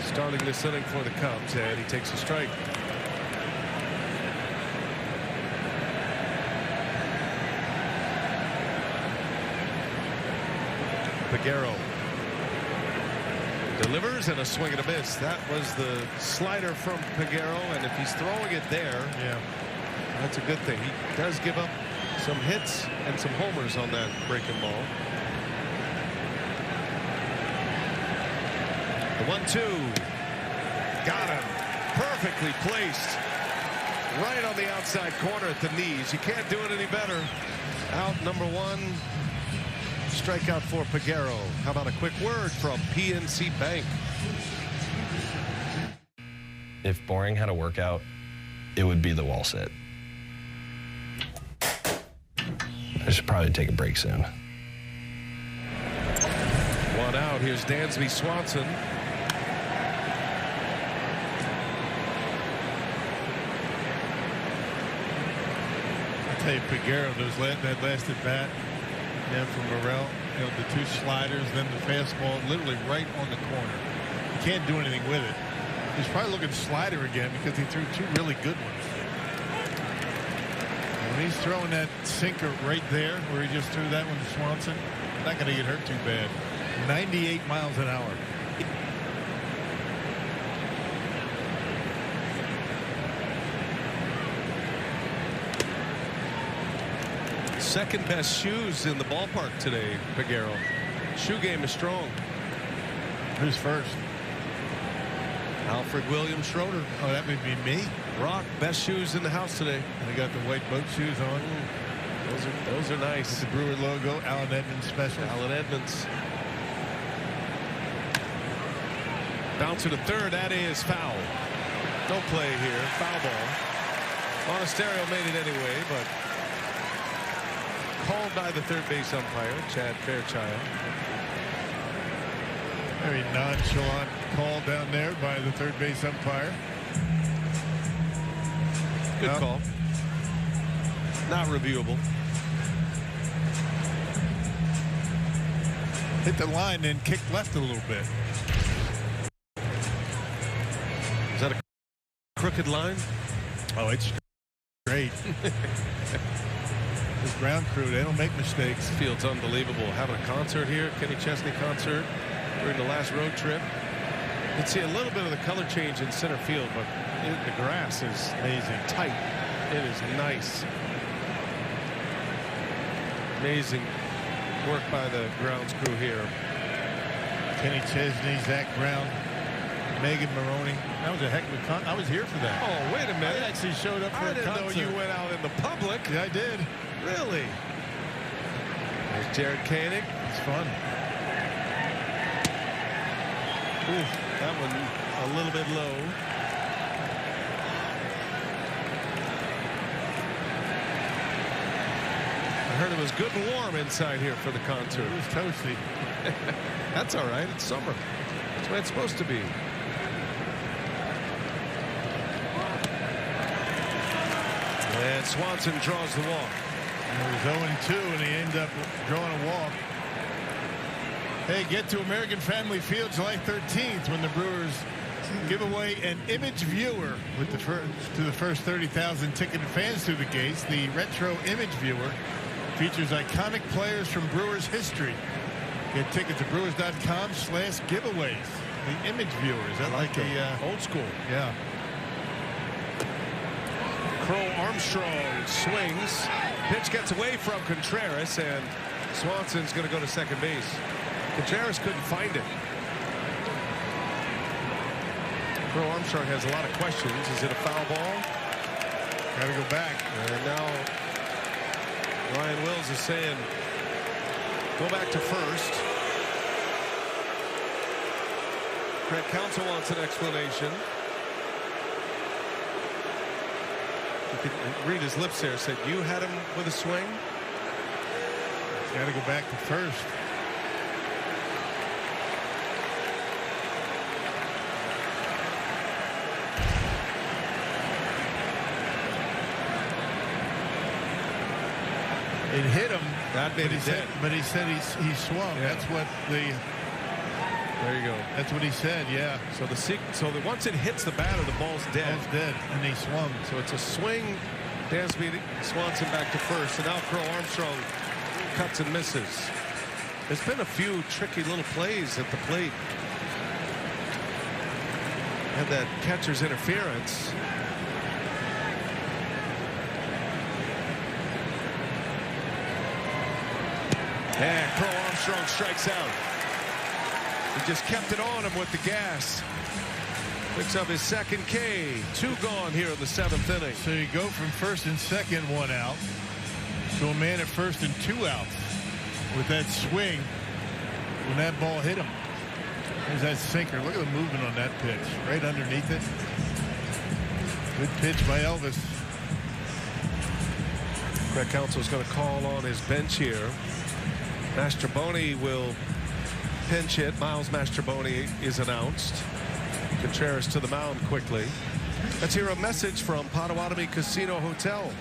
starting this inning for the Cubs, and he takes a strike. Peguero delivers and a swing and a miss. That was the slider from Peguero, and if he's throwing it there, yeah, that's a good thing. He does give up some hits and some homers on that breaking ball. The 1-2. Got him. Perfectly placed. Right on the outside corner at the knees. You can't do it any better. Out number one. Strikeout for Peguero. How about a quick word from PNC Bank? If Boring had a workout, it would be the wall sit. I should probably take a break soon. One out. Here's Dansby Swanson. I tell you, Peguero, that last at bat, yeah, from Morel, you know, the two sliders, then the fastball, literally right on the corner. You can't do anything with it. He's probably looking slider again because he threw two really good ones. And when he's throwing that sinker right there, where he just threw that one to Swanson, not going to get hurt too bad. 98 miles an hour. Second best shoes in the ballpark today, Peguero. Shoe game is strong. Who's first? Alfred William Schroeder. Oh, that would be me. Rock, best shoes in the house today. And they got the white boat shoes on. Those are nice. With the Brewer logo, Alan Edmonds special. Alan Edmonds. Bouncer to third. That is foul. No play here. Foul ball. Monasterio made it anyway, but called by the third base umpire, Chad Fairchild. Very nonchalant call down there by the third base umpire. Good call. Not reviewable. Hit the line and kicked left a little bit. Is that a crooked line? Oh, it's straight. His ground crew, they don't make mistakes. Field's unbelievable. Having a concert here, Kenny Chesney concert during the last road trip. You can see a little bit of the color change in center field, but the grass is amazing, tight. It is nice. Amazing work by the grounds crew here. Kenny Chesney, Zach Brown, Megan Maroney. That was a heck of a concert. I was here for that. Oh, wait a minute. I actually showed up for a concert. I didn't know you went out in the public. Yeah, I did. Really? There's Jared Koenig. It's fun. Ooh, that one a little bit low. I heard it was good and warm inside here for the concert. It was toasty. That's all right. It's summer. That's the way it's supposed to be. And Swanson draws the walk. It was 0-2, and he ended up drawing a walk. Hey, get to American Family Field July 13th when the Brewers give away an image viewer with to the first 30,000 ticketed fans through the gates. The retro image viewer features iconic players from Brewers history. Get tickets at brewers.com/giveaways. The image viewer, is that like a old school? Yeah. Crow Armstrong swings. Pitch gets away from Contreras, and Swanson's going to go to second base. Contreras couldn't find it. Crow Armstrong has a lot of questions. Is it a foul ball? Got to go back. And now Ryan Wills is saying, go back to first. Craig Counsell wants an explanation. You can read his lips there. Said you had him with a swing. Got to go back to first. It hit him. That made it dead. But he said he swung. Yeah. That's what the. There you go. That's what he said. Yeah. So once it hits the batter, the ball's dead. Ball's dead, and he swung. So it's a swing. Dansby, Swanson back to first, and now Crow Armstrong cuts and misses. There's been a few tricky little plays at the plate. Had that catcher's interference. And Crow Armstrong strikes out. He just kept it on him with the gas. Picks up his second K. 2 gone here in the 7th inning. So you go from first and second, 1 out, to a man at first and 2 outs with that swing when that ball hit him. There's that sinker. Look at the movement on that pitch. Right underneath it. Good pitch by Elvis. Craig Counsell's going to call on his bench here. Mastroboni will pinch hit. Miles Mastroboni is announced. Contreras to the mound quickly. Let's hear a message from Potawatomi Casino Hotel.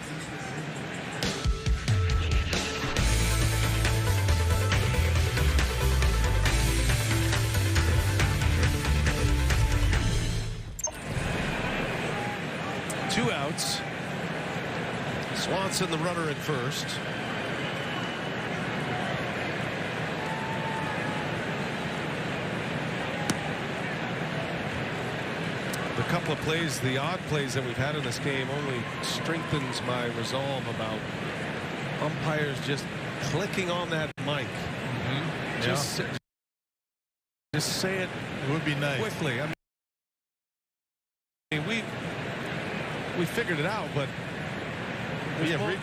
Two outs. Swanson the runner at first. The couple of plays, the odd plays that we've had in this game only strengthens my resolve about umpires just clicking on that mic. Mm-hmm. Just say it would be nice. Quickly. I mean, we figured it out, but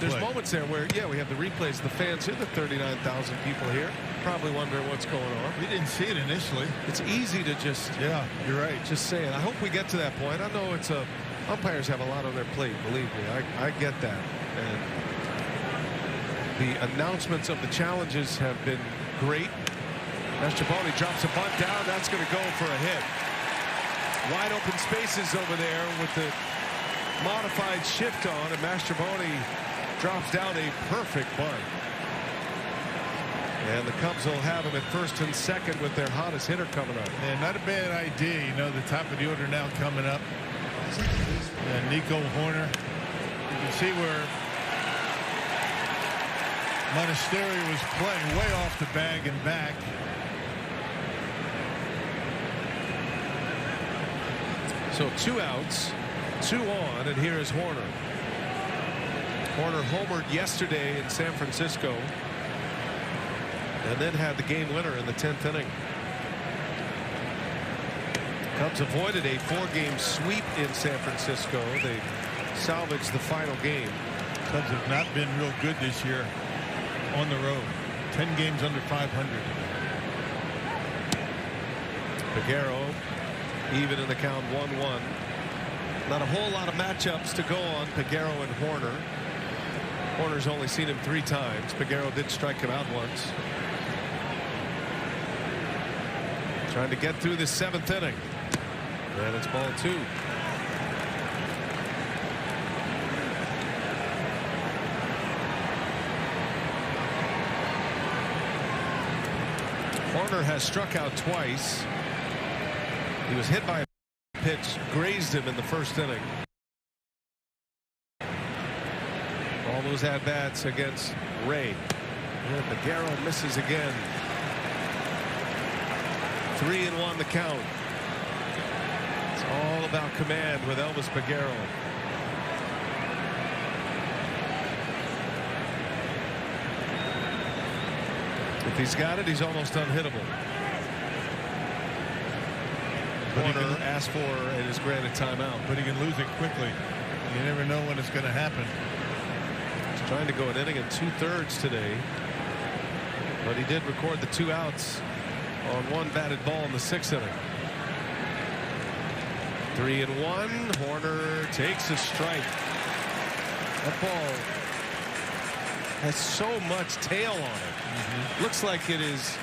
there's moments there where, yeah, we have the replays. The fans here, the 39,000 people here, probably wondering what's going on. We didn't see it initially. It's easy to just, yeah, you're right. Just say it. I hope we get to that point. I know umpires have a lot on their plate, believe me. I get that. And the announcements of the challenges have been great. Mastroboni drops a bunt down. That's going to go for a hit. Wide open spaces over there with the modified shift on, and Mastroboni drops down a perfect bunt. And the Cubs will have him at first and second with their hottest hitter coming up. Yeah, not a bad idea. You know, the top of the order now coming up. Nico Horner. You can see where Monasterio was playing way off the bag and back. So 2 outs, 2 on, and here is Horner. Horner homered yesterday in San Francisco and then had the game winner in the 10th inning. Cubs avoided a 4-game sweep in San Francisco. They salvaged the final game. Cubs have not been real good this year on the road. 10 games under 500. Peguero even in the count 1-1. Not a whole lot of matchups to go on Peguero and Horner. Horner's only seen him 3 times. Peguero did strike him out once. Trying to get through the 7th inning. And it's ball 2. Horner has struck out twice. He was hit by a pitch, grazed him in the 1st inning. All those at-bats against Ray. And Peguero misses again. 3-1 the count. It's all about command with Elvis Peguero. If he's got it, he's almost unhittable. Horner asked for and is granted timeout. But he can lose it quickly. You never know when it's going to happen. He's trying to go an inning and 2/3 today. But he did record the 2 outs on 1 batted ball in the 6th inning. 3-1. Horner takes a strike. That ball has so much tail on it. Looks like it is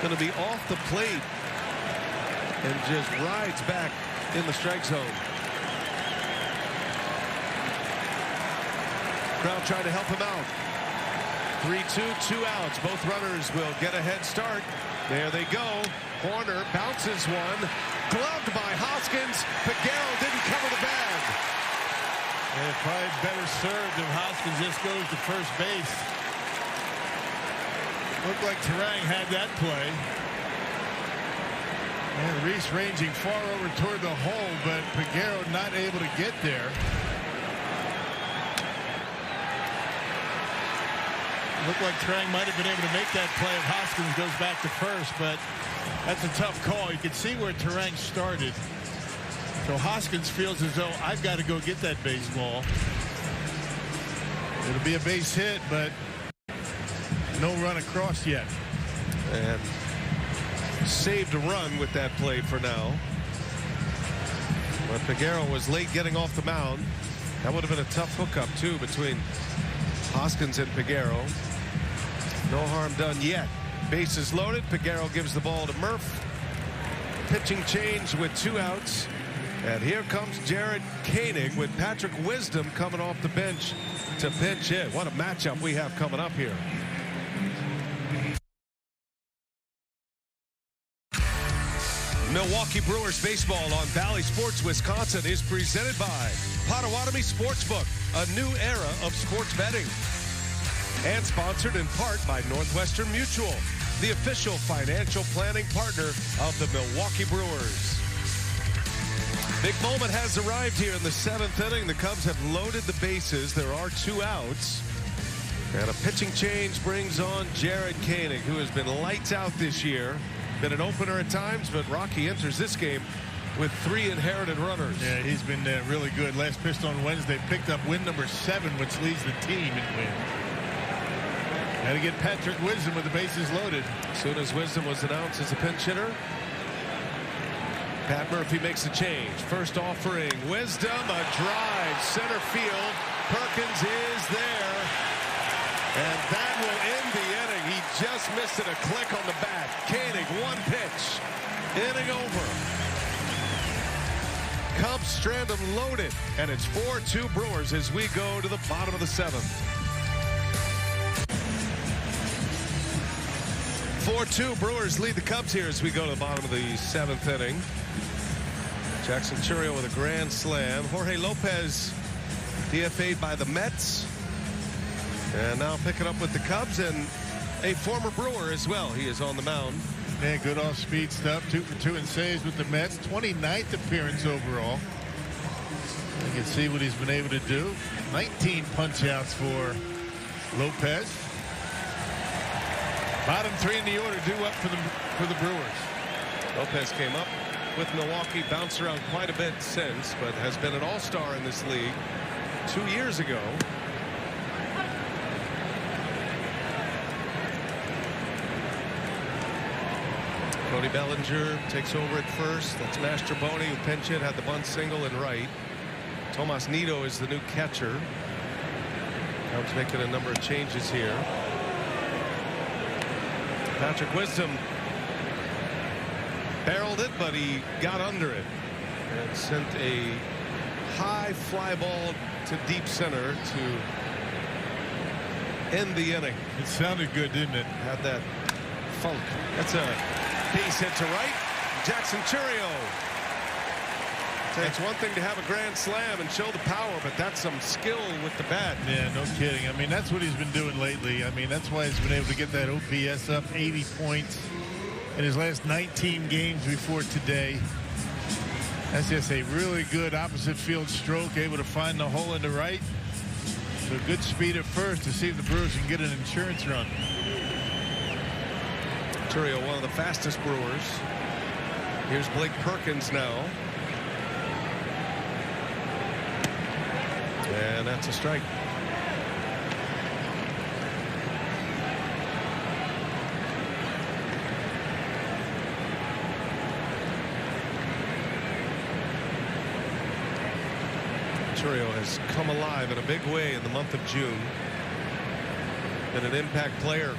going to be off the plate and just rides back in the strike zone. Crowd trying to help him out. 3-2, 2 outs. Both runners will get a head start. There they go. Horner bounces one. Gloved by Hoskins. Peguero didn't cover the bag. And probably better served if Hoskins just goes to first base. Looked like Terang had that play. And Reese ranging far over toward the hole, but Peguero not able to get there. Looked like Terang might have been able to make that play if Hoskins goes back to first, but that's a tough call. You can see where Terang started. So Hoskins feels as though I've got to go get that baseball. It'll be a base hit, but no run across yet. And saved a run with that play for now. But Peguero was late getting off the mound. That would have been a tough hookup too between Hoskins and Peguero. No harm done yet. Bases loaded. Peguero gives the ball to Murph. Pitching change with 2 outs. And here comes Jared Koenig with Patrick Wisdom coming off the bench to pinch hit. What a matchup we have coming up here. Milwaukee Brewers baseball on Valley Sports Wisconsin is presented by Potawatomi Sportsbook, a new era of sports betting. And sponsored in part by Northwestern Mutual, the official financial planning partner of the Milwaukee Brewers. Big moment has arrived here in the 7th inning. The Cubs have loaded the bases. There are 2 outs. And a pitching change brings on Jared Koenig, who has been lights out this year. Been an opener at times, but Rocky enters this game with 3 inherited runners. Yeah, he's been really good. Last pitched on Wednesday, picked up win number 7, which leads the team in wins. Got to get Patrick Wisdom with the bases loaded. As soon as Wisdom was announced as a pinch hitter, Pat Murphy makes a change. First offering, Wisdom, a drive, center field. Perkins is there. And that will end the inning. He just missed it, a click on the bat. Koenig, 1 pitch. Inning over. Cubs strand them loaded. And it's 4-2 Brewers as we go to the bottom of the 7th. 4-2 Brewers lead the Cubs here as we go to the bottom of the 7th inning. Jackson Chourio with a grand slam. Jorge Lopez DFA'd by the Mets. And now picking up with the Cubs and a former Brewer as well. He is on the mound. Yeah, good off-speed stuff. 2 for 2 in saves with the Mets. 29th appearance overall. You can see what he's been able to do. 19 punch-outs for Lopez. Bottom 3 in the order due up for the Brewers. Lopez came up with Milwaukee, bounced around quite a bit since, but has been an all-star in this league 2 years ago. Cody Bellinger takes over at first. That's Mastrobuoni who pinch hit, had the bunt single and right. Tomas Nido is the new catcher. Cubs making a number of changes here. Patrick Wisdom barreled it, but he got under it and sent a high fly ball to deep center to end the inning. It sounded good, didn't it? Had that funk. That's a base hit to right. Jackson Chourio. It's one thing to have a grand slam and show the power, but that's some skill with the bat. Yeah, no kidding. I mean, that's what he's been doing lately. I mean, that's why he's been able to get that OPS up 80 points in his last 19 games before today. That's just a really good opposite field stroke, able to find the hole in the right. So good speed at first to see if the Brewers can get an insurance run. Chourio, one of the fastest Brewers. Here's Blake Perkins now. And that's a strike. Chourio has come alive in a big way in the month of June. Been an impact player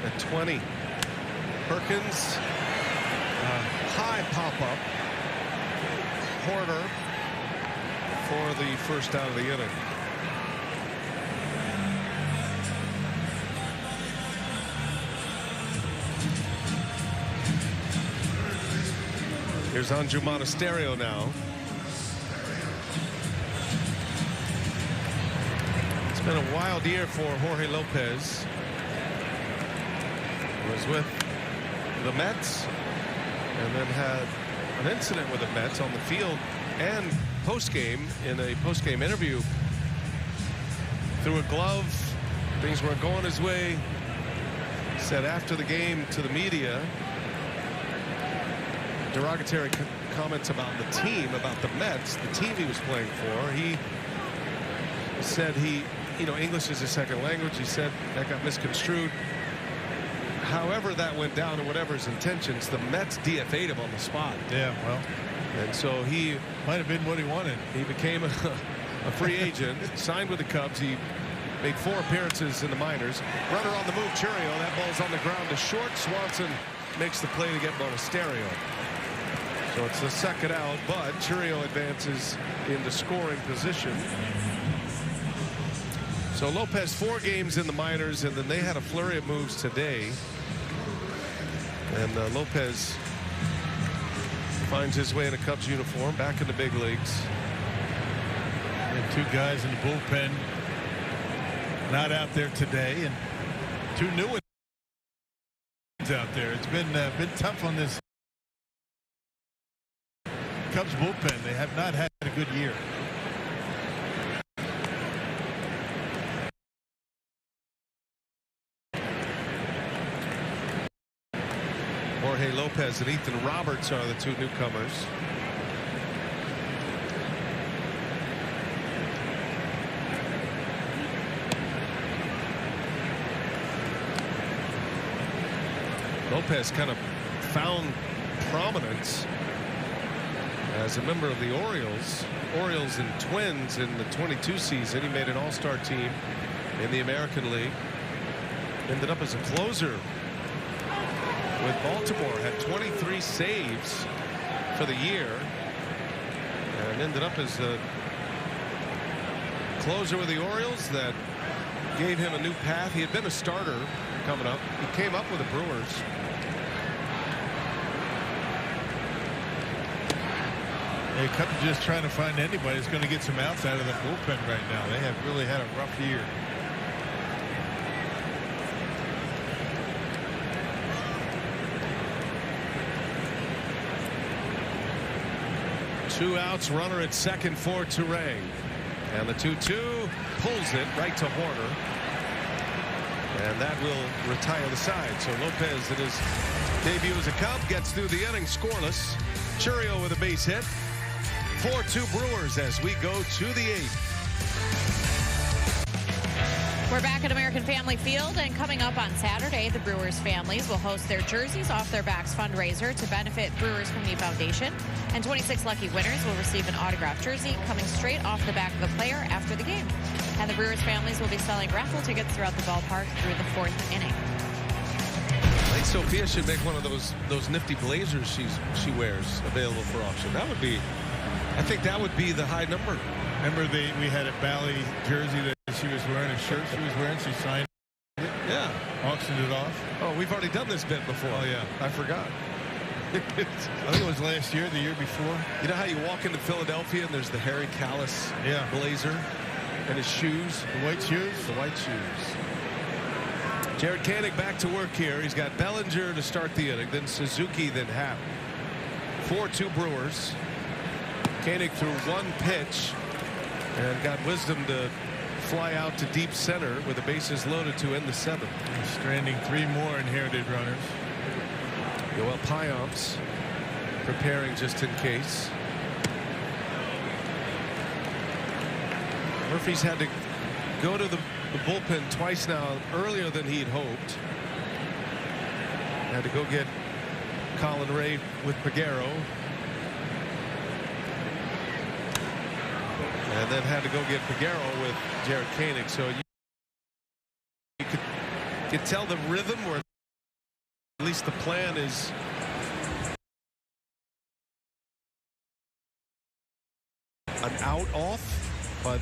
at 20. Perkins, high pop-up. Horner for the first out of the inning. Here's Anju Monasterio now. It's been a wild year for Jorge Lopez. He was with the Mets and then had an incident with the Mets on the field and post-game. In a post-game interview, threw a glove, things weren't going his way. Said after the game to the media, derogatory comments about the team, about the Mets, the team he was playing for. He said English is his second language. He said that got misconstrued. However that went down, and whatever his intentions, the Mets DFA'd him on the spot. Yeah, well. And so he might have been what he wanted. He became a free agent, signed with the Cubs. He made 4 appearances in the minors. Runner on the move, Chourio. That ball's on the ground to short. Swanson makes the play to get Monasterio. So it's the second out, but Chourio advances into scoring position. So Lopez 4 games in the minors, and then they had a flurry of moves today. And Lopez finds his way in a Cubs uniform, back in the big leagues. And 2 guys in the bullpen not out there today, and 2 new ones out there. It's been tough on this Cubs bullpen. They have not had a good year. Jorge Lopez and Ethan Roberts are the 2 newcomers. Lopez kind of found prominence as a member of the Orioles and Twins in the 22 season. He made an all-star team in the American League. Ended up as a closer with Baltimore, had 23 saves for the year, and ended up as a closer with the Orioles. That gave him a new path. He had been a starter coming up. He came up with the Brewers. The Cubs are just trying to find anybody that's going to get some outs out of the bullpen right now. They have really had a rough year. 2 outs, runner at second for Turang. And the 2-2 pulls it right to Horner. And that will retire the side. So Lopez, in his debut as a Cub, gets through the inning scoreless. Churio with a base hit. 4-2 Brewers as we go to the 8th. We're back at American Family Field, and coming up on Saturday, the Brewers families will host their Jerseys Off Their Backs fundraiser to benefit Brewers from the Foundation. And 26 lucky winners will receive an autographed jersey coming straight off the back of a player after the game. And the Brewers families will be selling raffle tickets throughout the ballpark through the 4th inning. I think Sophia should make one of those nifty blazers she wears available for auction. That would be, I think that would be the high number. Remember we had a Bally jersey that she was wearing, a shirt she was wearing, she signed it. Yeah. Auctioned it off. Oh, we've already done this bit before. Oh, yeah. I forgot. I think it was last year, the year before. You know how you walk into Philadelphia and there's the Harry Callis blazer and his shoes? The white shoes? The white shoes. Jared Koenig back to work here. He's got Bellinger to start the inning, then Suzuki, then Happ. 4-2 Brewers. Koenig threw one pitch and got wisdom to fly out to deep center with the bases loaded to end the 7th. Stranding 3 more inherited runners. Yoel Payamps preparing just in case. Murphy's had to go to the bullpen twice now, earlier than he'd hoped. Had to go get Colin Ray with Peguero. And then had to go get Peguero with Jared Koenig. So you could tell the rhythm, or at least the plan is an out off, but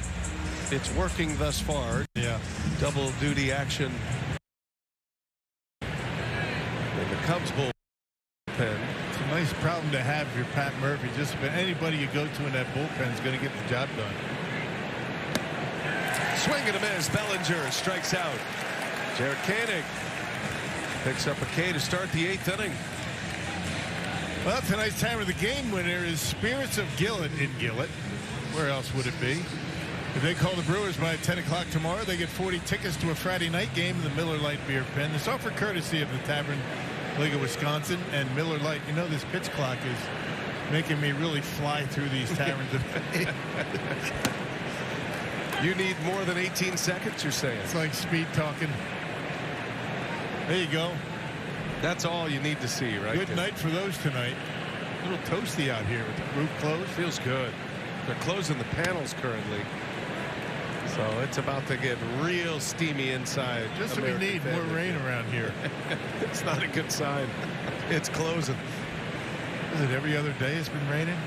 it's working thus far. Yeah. Double duty action in the Cubs bullpen. It's a nice problem to have if you're Pat Murphy. Just about anybody you go to in that bullpen is going to get the job done. Swing and a miss. Bellinger strikes out. Jared Koenig picks up a K to start the 8th inning. Well, tonight's time of the game winner is Spirits of Gillett in Gillett. Where else would it be? If they call the Brewers by 10 o'clock tomorrow, they get 40 tickets to a Friday night game in the Miller Lite Beer Pen. It's offered courtesy of the Tavern League of Wisconsin and Miller Lite. You know, this pitch clock is making me really fly through these taverns. You need more than 18 seconds, you're saying? It's like speed talking. There you go. That's all you need to see, right? Good night for those tonight. A little toasty out here with the roof closed. Feels good. They're closing the panels currently. So it's about to get real steamy inside. Just what we need, more rain around here. It's not a good sign. It's closing. Is it every other day it's been raining?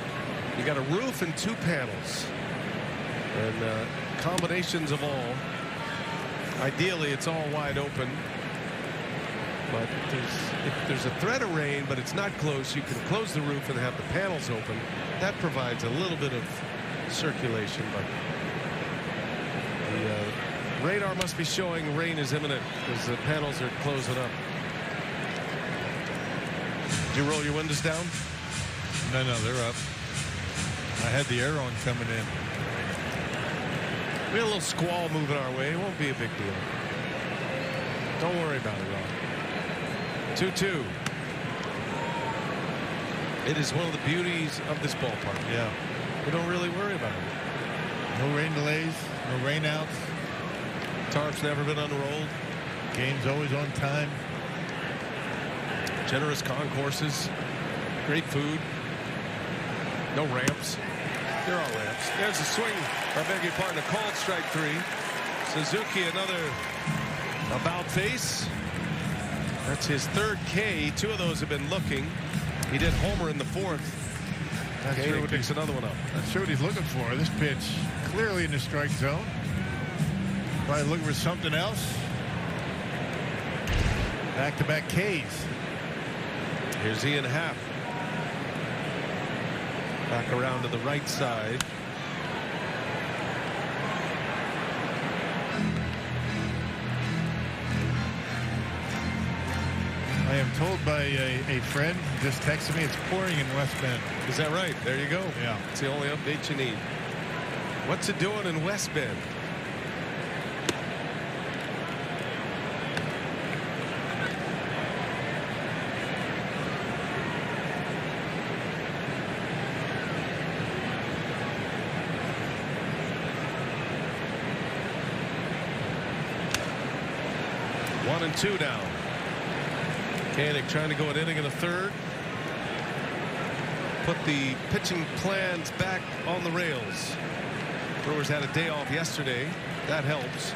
You got a roof and 2 panels. And combinations of all. Ideally, it's all wide open. But if there's a threat of rain, but it's not close, you can close the roof and have the panels open. That provides a little bit of circulation. But the radar must be showing rain is imminent as the panels are closing up. Did you roll your windows down? No, they're up. I had the air on coming in. We had a little squall moving our way. It won't be a big deal. Don't worry about it, Rob. 2-2. It is one of the beauties of this ballpark. Yeah. We don't really worry about it. No rain delays, no rain outs. Tarp's never been unrolled. Game's always on time. Generous concourses. Great food. No ramps. There are ramps. There's a swing. I beg your pardon. A called strike 3. Suzuki another about face. That's his 3rd K. 2 of those have been looking. He did homer in the 4th. Not sure what picks another one up. Not sure what he's looking for. This pitch clearly in the strike zone. Probably looking for something else. Back-to-back Ks. Here's Ian Happ. Back around to the right side. I am told by a friend, just texted me, it's pouring in West Bend. Is that right? There you go. Yeah. It's the only update you need. What's it doing in West Bend? One and two down. Koenig trying to go an inning and a third. Put the pitching plans back on the rails. Brewers had a day off yesterday. That helps.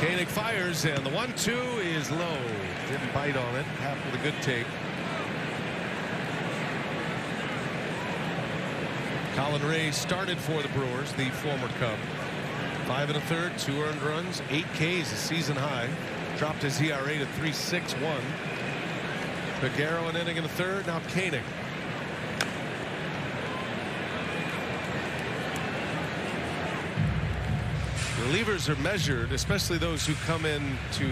Koenig fires, and the 1-2 is low. Didn't bite on it. Half with a good take. Colin Ray started for the Brewers, the former Cub. 5 1/3, 2 earned runs, 8 Ks, a season high. Dropped his ERA to 3.61. Peguero an inning and a third. Now Koenig. Relievers are measured, especially those who come into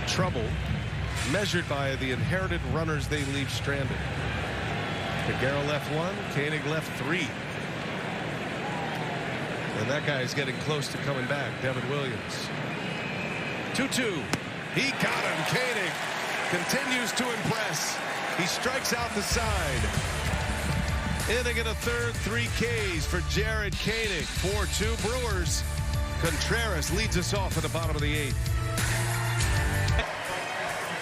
trouble, measured by the inherited runners they leave stranded. Peguero left 1, Koenig left 3. And that guy is getting close to coming back. Devin Williams. 2-2. He got him. Koenig continues to impress. He strikes out the side. Inning and a third, 3 Ks for Jared Koenig. 4-2 Brewers. Contreras leads us off at the bottom of the 8th.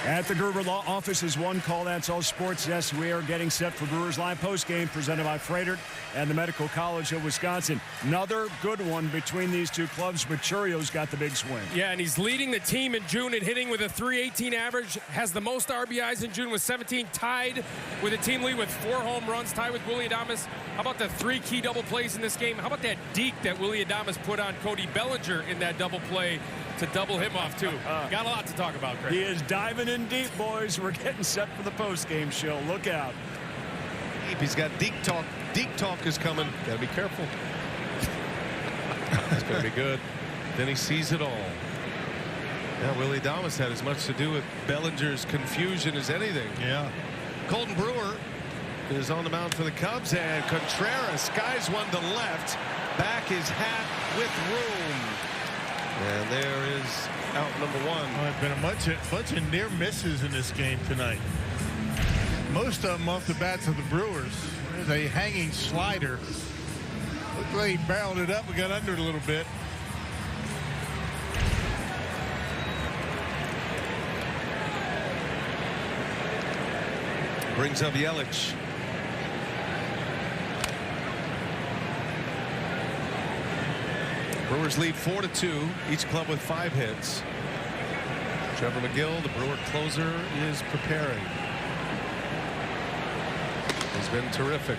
At the Gerber Law Office's One Call, that's all sports. Yes, we are getting set for Brewers Live postgame presented by Freighter and the Medical College of Wisconsin. Another good one between these two clubs, but Churio's got the big swing. Yeah, and he's leading the team in June in hitting with a .318 average, has the most RBIs in June with 17, tied with a team lead with 4 home runs, tied with Willy Adames. How about the 3 key double plays in this game? How about that deke that Willy Adames put on Cody Bellinger in that double play to double him off, too? Got a lot to talk about, Craig. He is diving in deep, boys. We're getting set for the postgame show. Look out. He's got Deke talk. Deke talk is coming. Got to be careful. It's going to be good. Then he sees it all. Yeah, Willy Adames had as much to do with Bellinger's confusion as anything. Yeah. Colton Brewer is on the mound for the Cubs, and Contreras skies one to left. Back his hat with room. And there is out number 1. Oh, there's been a bunch of near misses in this game tonight. Most of them off the bats of the Brewers. There's a hanging slider. Looked like he barreled it up and got under it a little bit. Brings up Yelich. Brewers lead 4-2. Each club with 5 hits. Trevor McGill, the Brewer closer, is preparing. He's been terrific.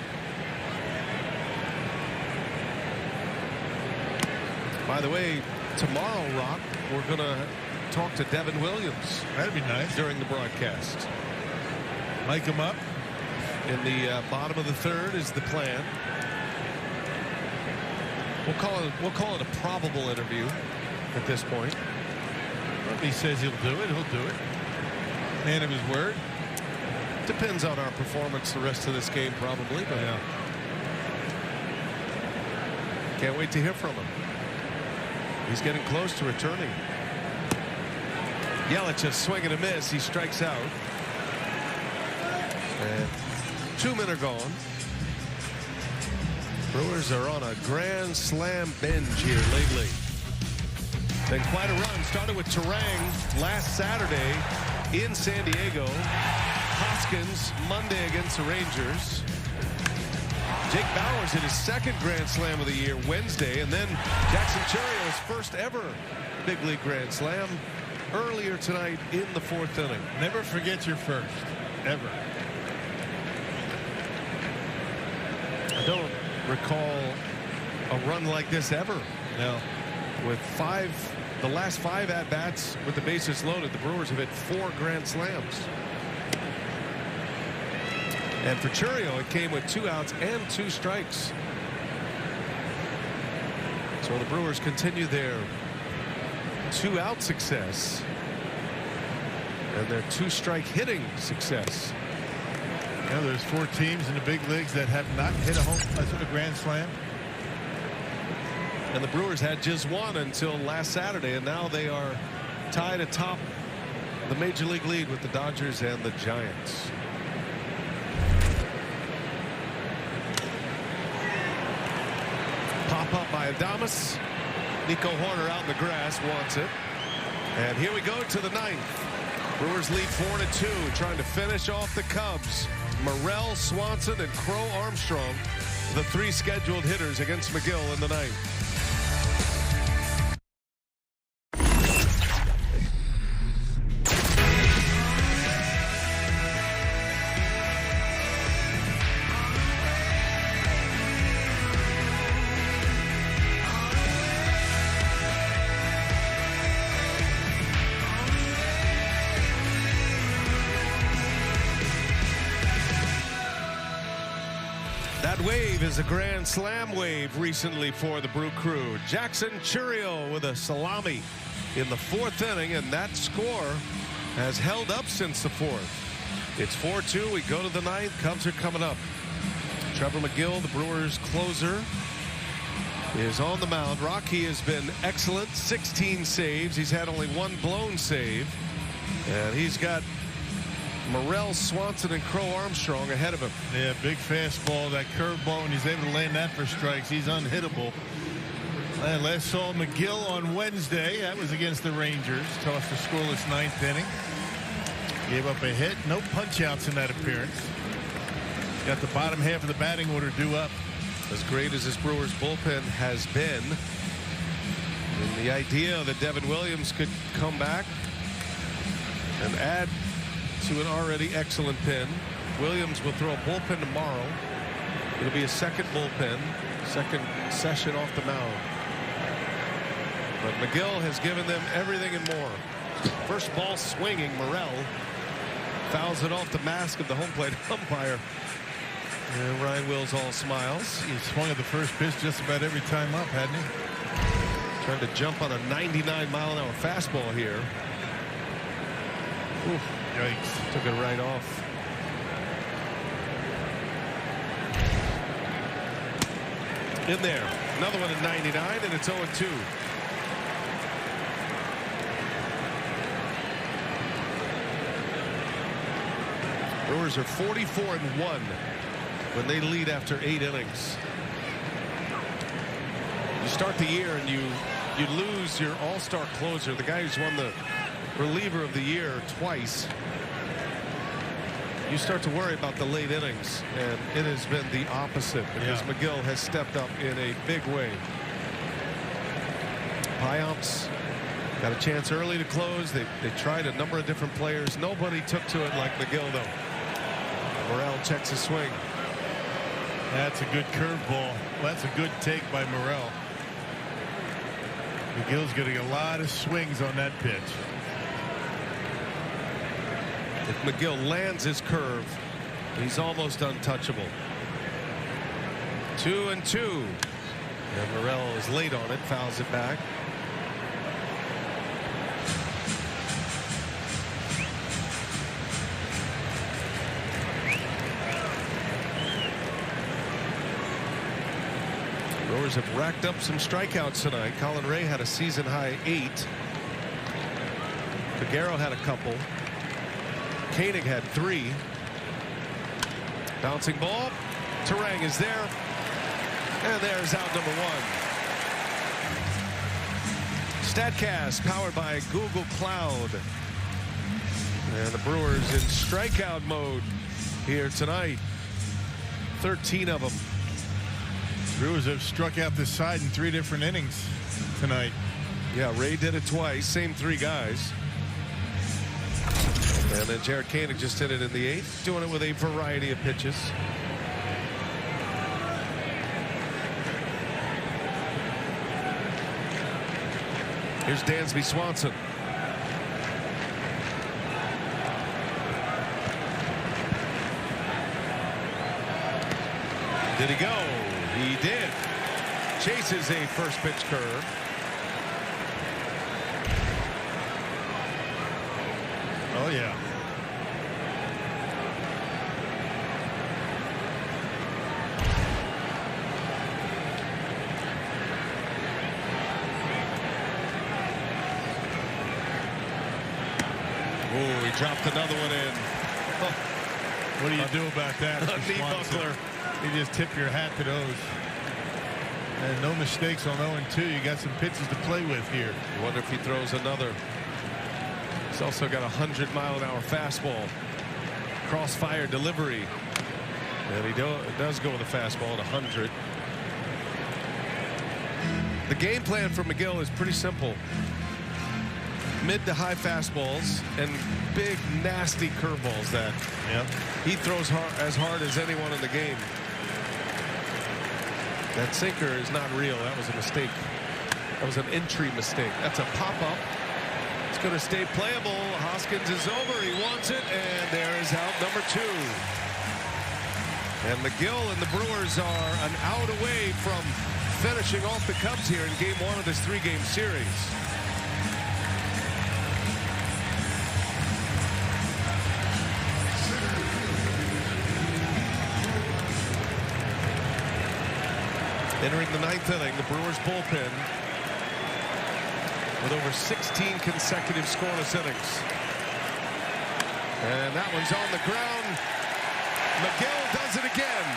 By the way, tomorrow, Rock, we're going to talk to Devin Williams. That'd be nice. During the broadcast. Mic him up. In the bottom of the 3rd is the plan. We'll call it a probable interview at this point. Well, if he says he'll do it, he'll do it. Man of his word. Depends on our performance the rest of this game, probably. But yeah. Can't wait to hear from him. He's getting close to returning. Yelich, a swing and a miss. He strikes out. And 2 men are gone. Brewers are on a grand slam binge here lately. Then quite a run. Started with Terang last Saturday in San Diego. Hoskins Monday against the Rangers. Jake Bauers hit his 2nd grand slam of the year Wednesday. And then Jackson Churio's first ever big league grand slam earlier tonight in the 4th inning. Never forget your first. Ever. I don't recall a run like this ever. No. With the last 5 at-bats with the bases loaded, the Brewers have hit 4 grand slams. And for Churio, it came with 2 outs and 2 strikes. So the Brewers continue their 2-out success and their 2-strike hitting success. You know, there's 4 teams in the big leagues that have not hit a grand slam. And the Brewers had just one until last Saturday, and now they are tied atop the major league lead with the Dodgers and the Giants. Pop up by Adames. Nico Horner out in the grass, wants it. And here we go to the 9th. Brewers lead 4-2, trying to finish off the Cubs. Morel, Swanson, and Crow Armstrong, the 3 scheduled hitters against McGill in the 9th. That wave is a grand slam wave recently for the Brew Crew. Jackson Chourio with a salami in the 4th inning, and that score has held up since the 4th. It's 4-2. We go to the 9th. Cubs are coming up. Trevor McGill, the Brewers closer, is on the mound. Rocky has been excellent. 16 saves. He's had only 1 blown save, and he's got Morel, Swanson, and Crow Armstrong ahead of him. Yeah, big fastball, that curveball, and he's able to land that for strikes. He's unhittable. And last saw McGill on Wednesday. That was against the Rangers. Tossed a scoreless 9th inning. Gave up a hit. No punch-outs in that appearance. Got the bottom half of the batting order due up. As great as this Brewers bullpen has been, and the idea that Devin Williams could come back and add to an already excellent pen. Williams will throw a bullpen tomorrow. It'll be a second bullpen, second session off the mound. But McGill has given them everything and more. First ball swinging, Morel fouls it off the mask of the home plate umpire. And Ryan Wills all smiles. He swung at the first pitch just about every time up, hadn't he? Trying to jump on a 99-mile-an-hour fastball here. Oof. Yikes. Took it right off. In there. Another one at 99, and it's 0-2. Brewers are 44-1 when they lead after 8 innings. You start the year and you lose your all-star closer, the guy who's won the reliever of the year twice. You start to worry about the late innings, and it has been the opposite because McGill has stepped up in a big way. Payamps got a chance early to close. They tried a number of different players. Nobody took to it like McGill, though. Morel checks his swing. That's a good curveball. That's a good take by Morel. McGill's getting a lot of swings on that pitch. If McGill lands his curve, he's almost untouchable. 2-2. And Morel is late on it, fouls it back. Brewers have racked up some strikeouts tonight. Colin Ray had a season high 8. Figueroa had a couple. Koenig had 3. Bouncing ball. Terang is there. And there's out number 1. StatCast powered by Google Cloud. And the Brewers in strikeout mode here tonight. 13 of them. Brewers have struck out this side in 3 different innings tonight. Yeah, Ray did it twice. Same 3 guys. And then Jared Koenig just did it in the 8th, doing it with a variety of pitches. Here's Dansby Swanson. Did he go? He did. Chases a first pitch curve. Oh, yeah. Oh, he dropped another one in. What do you do about that? A knee buckler. You just tip your hat to those. And no mistakes on 0-2. You got some pitches to play with here. I wonder if he throws another. He's also got a 100-mile-an-hour fastball. Crossfire delivery. And he does go with a fastball at 100. The game plan for McGill is pretty simple. Mid to high fastballs and big, nasty curveballs that he throws as hard as anyone in the game. That sinker is not real. That was a mistake. That was an entry mistake. That's a pop-up. It's going to stay playable. Hoskins is over. He wants it, and there is out number 2. And McGill and the Brewers are an out away from finishing off the Cubs here in Game 1 of this 3-game series. Entering the 9th inning, the Brewers bullpen with over 16 consecutive scoreless innings. And that one's on the ground. McGill does it again.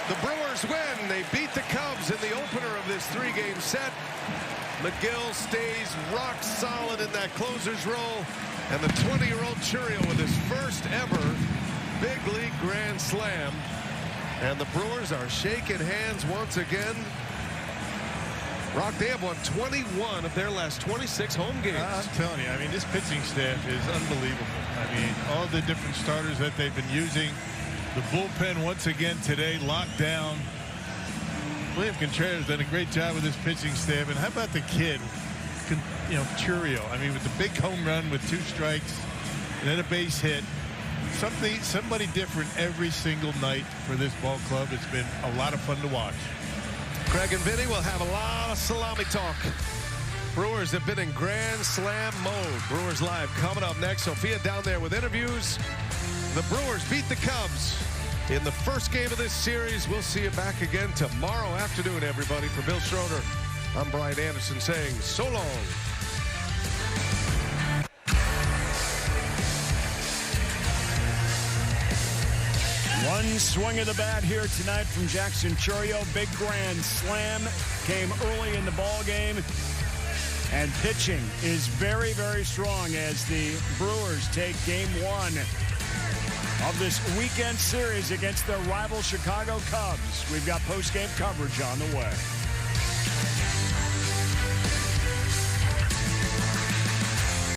The Brewers win. They beat the Cubs in the opener of this 3-game set. McGill stays rock solid in that closer's role. And the 20-year-old Churio with his first ever big league grand slam. And the Brewers are shaking hands once again. Rock, they have won 21 of their last 26 home games. I'm telling you, I mean, this pitching staff is unbelievable. I mean, all the different starters that they've been using. The bullpen once again today locked down. William Contreras done a great job with this pitching staff. And how about the kid, Churio? I mean, with the big home run with 2 strikes and then a base hit. Somebody different every single night for this ball club. It's been a lot of fun to watch. Craig and Vinny will have a lot of salami talk. Brewers have been in grand slam mode. Brewers Live coming up next. Sophia down there with interviews. The Brewers beat the Cubs in the first game of this series. We'll see you back again tomorrow afternoon, everybody. For Bill Schroeder, I'm Brian Anderson saying so long. One swing of the bat here tonight from Jackson Churio. Big grand slam came early in the ball game. And pitching is very, very strong as the Brewers take Game 1 of this weekend series against their rival Chicago Cubs. We've got post-game coverage on the way.